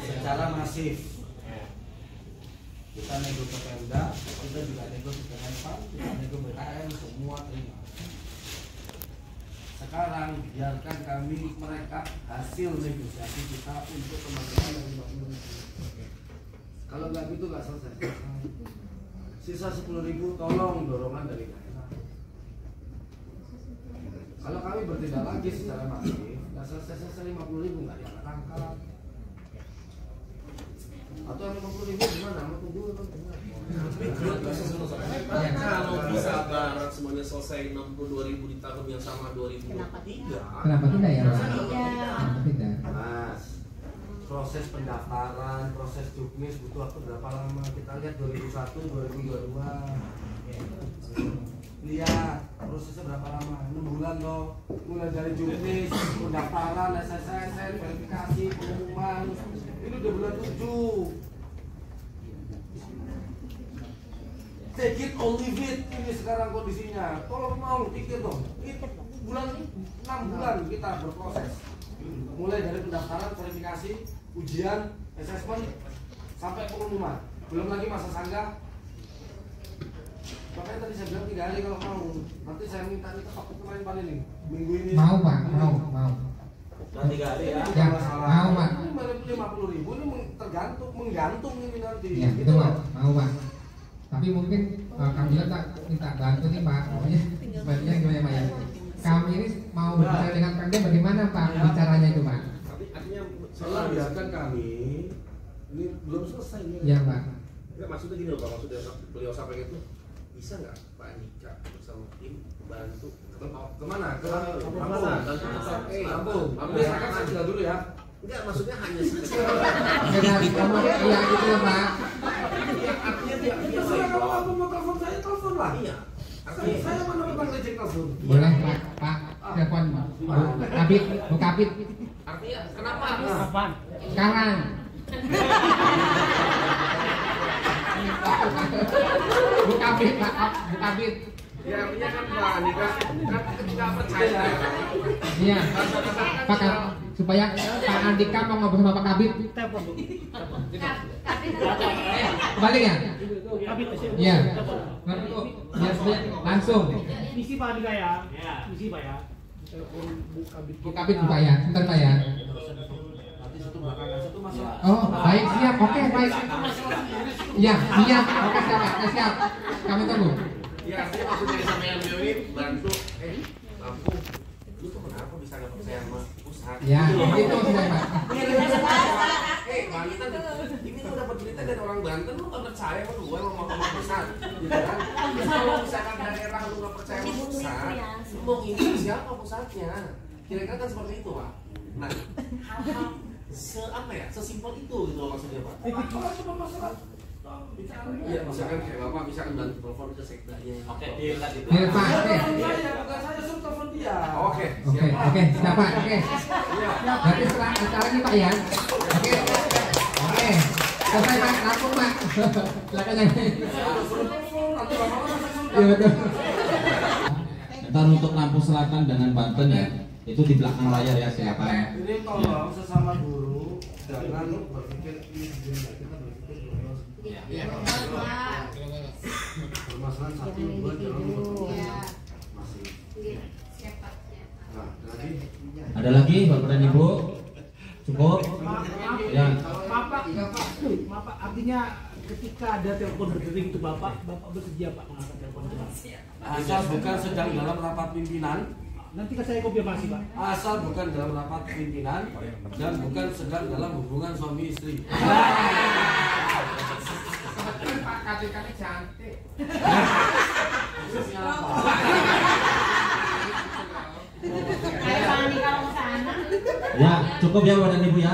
Secara masif. Kita nego ke Pemda, kita juga nego ke Kemenpan, kita nego BKN, semua terima. Sekarang biarkan kami merekap hasil negosiasi kita untuk teman-teman yang 50.000. Kalau nggak gitu nggak selesai. Sisa 10.000 tolong dorongan dari daerah. Kalau kami bertindak lagi secara masif, nggak selesai 50.000 nggak diangkat-angkat. Atau yang 50.000 gimana? Mau tunggu atau gimana? Kalau bisa barang semuanya selesai 62.000 di tahun yang sama 2023. Kenapa tidak ya Pak? Kenapa tidak? Mas, proses pendaftaran, proses juknis butuh waktu berapa lama? Kita lihat 2001, 2022. Lihat prosesnya berapa lama? 6 bulan loh. Mulai dari juknis, pendaftaran, SSN, verifikasi, pengumuman. Ini udah bulan 7. Take it or leave it, ini sekarang kondisinya. Tolong mau pikir dong. Ini bulan 6 bulan kita berproses. Mulai dari pendaftaran, verifikasi, ujian, assessment, sampai pengumuman. Belum lagi masa sanggah. Makanya tadi saya bilang 3 hari kalau mau. Nanti saya minta nih ke pemain ini minggu ini. Mau Pak, mau. Dan 3 hari ya. Ya, mau Pak. Ini 50.000 ini menggantung ini nanti. Ya, itu Pak, mau Pak. Tapi mungkin kami tak minta bantu nih Pak. Pokoknya sebaiknya gimana Pak ya? Kami ini mau berbicara dengan Pemda bagaimana Pak bicaranya itu Pak? Artinya Setelah biarkan kami ini belum selesai nih. Ya Pak. Enggak, maksudnya gini loh Pak, maksudnya beliau sampaikan itu bisa nggak Pak Andika bersama tim bantu kemana? Ke Lampung. Misalkan saya tinggal dulu ya. Enggak, maksudnya hanya Kamu iya gitu ya Pak. Artinya dia kalau mau telepon saya telepon lah. Iya. Saya mana pernah reject telepon. Boleh Pak, telepon Bu Kabit. Artinya kenapa? Sekarang. Bu Kabit, Pak, Bu Kabit. Ya artinya kan Pak Andika kan ketika percaya. Iya. Pak supaya Pak Andika mau ngobrol sama Pak Kabit. Telepon Bu. Balik ya? Kabit. Iya. Langsung. Misi Pak Andika ya. Misi Pak ya. Telepon Bu Kabit. Bu Kabit Pak ya. Sebentar Pak ya. Oh, baik, siap. Oke, baik. Iya, siap. Oke, siap. Kami tunggu. Ya artinya maksudnya sama yang beliau ini bantu Lampung. Lu tuh kenapa bisa nggak percaya sama pusat? Ya, itu maksudnya Pak. Banten, ini lu dapat berita dari orang Banten, lu nggak percaya sama gue ngomong sama pusat, gitu kan? Terus kalau misalkan daerah lu nggak percaya sama pusat, lu mau ngintip siapa pusatnya? Kira-kira kan seperti itu Pak. Nah, hal-hal sesimpel itu gitu loh maksudnya Pak. Kalau cuma masalah iya, misalkan kayak Bapak misalkan bantu telepon ke sekdanya. Oke, dia tadi. Iya, Pak. Oke. Saya suruh telepon dia. Oke, siap Pak. Oke. Berarti setelah acara ini Pak ya. Oke. Selesai Pak, langsung Pak. Silakan yang ini. Iya betul. Ntar untuk Lampung Selatan dengan Banten ya, itu di belakang layar ya silakan. Ini tolong sesama guru jangan berpikir kita berpikir permasalahan 1, 2 jangan masih. Nah, ada lagi Bapak dan Ibu? Cukup? Ya. Bapak, artinya ketika ada telepon berdering itu Bapak bersedia Pak mengangkat telepon itu Pak? Asal bukan sedang dalam rapat pimpinan. Nanti kan saya konfirmasi Pak. Asal bukan dalam rapat pimpinan dan bukan sedang dalam hubungan suami istri. Pak Kabit cantik. Kayak Pak Andika mau ke sana. Ya. Cukup ya Bapak dan Ibu ya.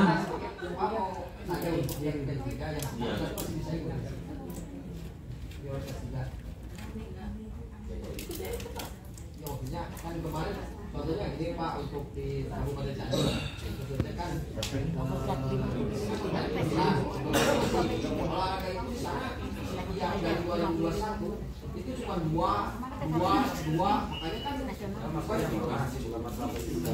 Kan kemarin contohnya gini Pak, untuk di Kabupaten Cianjur sebetulnya kan olahraga itu di sana yang dari 2021 itu cuma dua, makanya kan banyak informasi bukan masalah juga.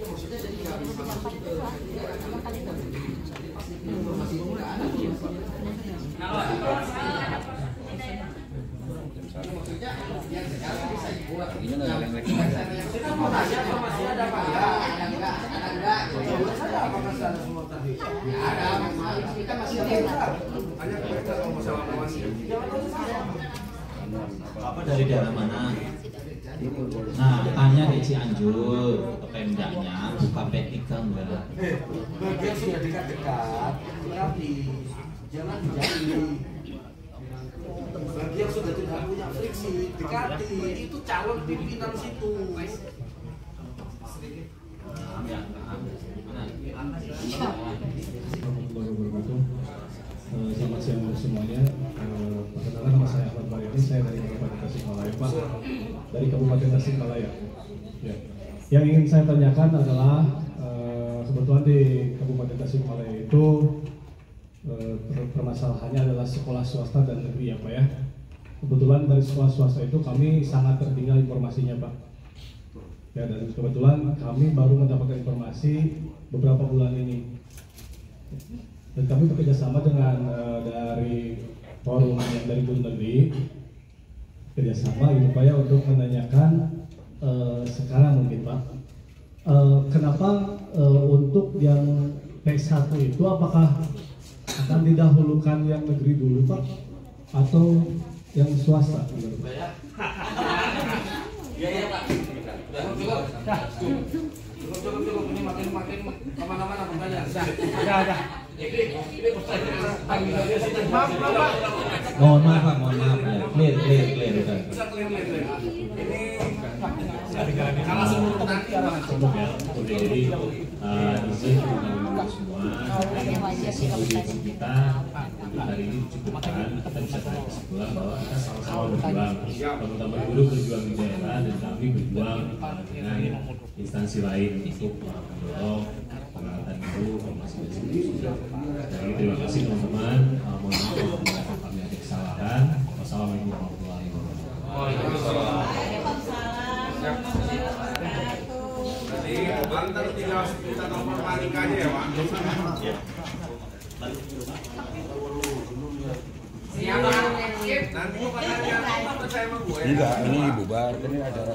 Ya maksudnya jadi nggak bisa masuk ke jadi pasti informasi itu nggak ada. Maksudnya yang sekarang bisa dibuat. Ini kita mau tanya masih ada Pak? Ada enggak? Saya apakah ada semua tadi? Ya ada, kita masih ada. Tanya kita kalau masalah awasi. Bapak dari daerah mana? Nah, tanya di Cianjur ke Pemdanya buka P3 enggak? Bagian sudah dekat-dekat, tapi jangan dijauhi. Bagi yang sudah tidak punya friksi, dekati, itu calon pimpinan situ. Selamat siang semuanya. Perkenalkan nama saya Ahmad Mariani, saya dari Kabupaten Tasikmalaya, Pak. Dari Kabupaten Tasikmalaya. Ya. Yang ingin saya tanyakan adalah kebetulan di Kabupaten Tasikmalaya itu permasalahannya adalah sekolah swasta dan negeri ya Pak ya. Kebetulan dari sekolah swasta itu kami sangat tertinggal informasinya Pak. Ya, dan kebetulan kami baru mendapatkan informasi beberapa bulan ini. Dan kami bekerjasama dengan dari forum yang dari guru negeri, kerjasama gitu Pak ya untuk menanyakan sekarang mungkin Pak, kenapa untuk yang P1 itu apakah akan didahulukan yang negeri dulu Pak atau yang swasta? Iya Pak. Cukup. Ini makin kemana-mana pertanyaan. Ada. Mohon maaf ya. Clear. Bisa clear. Ini kalau sebelum nanti Jadi izin semua sesi audiensi kita untuk hari ini cukupkan. Kita bisa tarik kesimpulan bahwa kita sama-sama berjuang. Teman-teman guru berjuang di daerah dan kami berjuang dengan instansi lain untuk mendorong pengangkatan guru formasi basic. Jadi terima kasih teman-teman. Mohon maaf kalau kami ada kesalahan. Wassalamualaikum warahmatullahi wabarakatuh. Jadi banter tinggal kita nomor panik aja ya Pak. Siapa nanti bukan percaya sama gue. Enggak, ini bubar, ini acara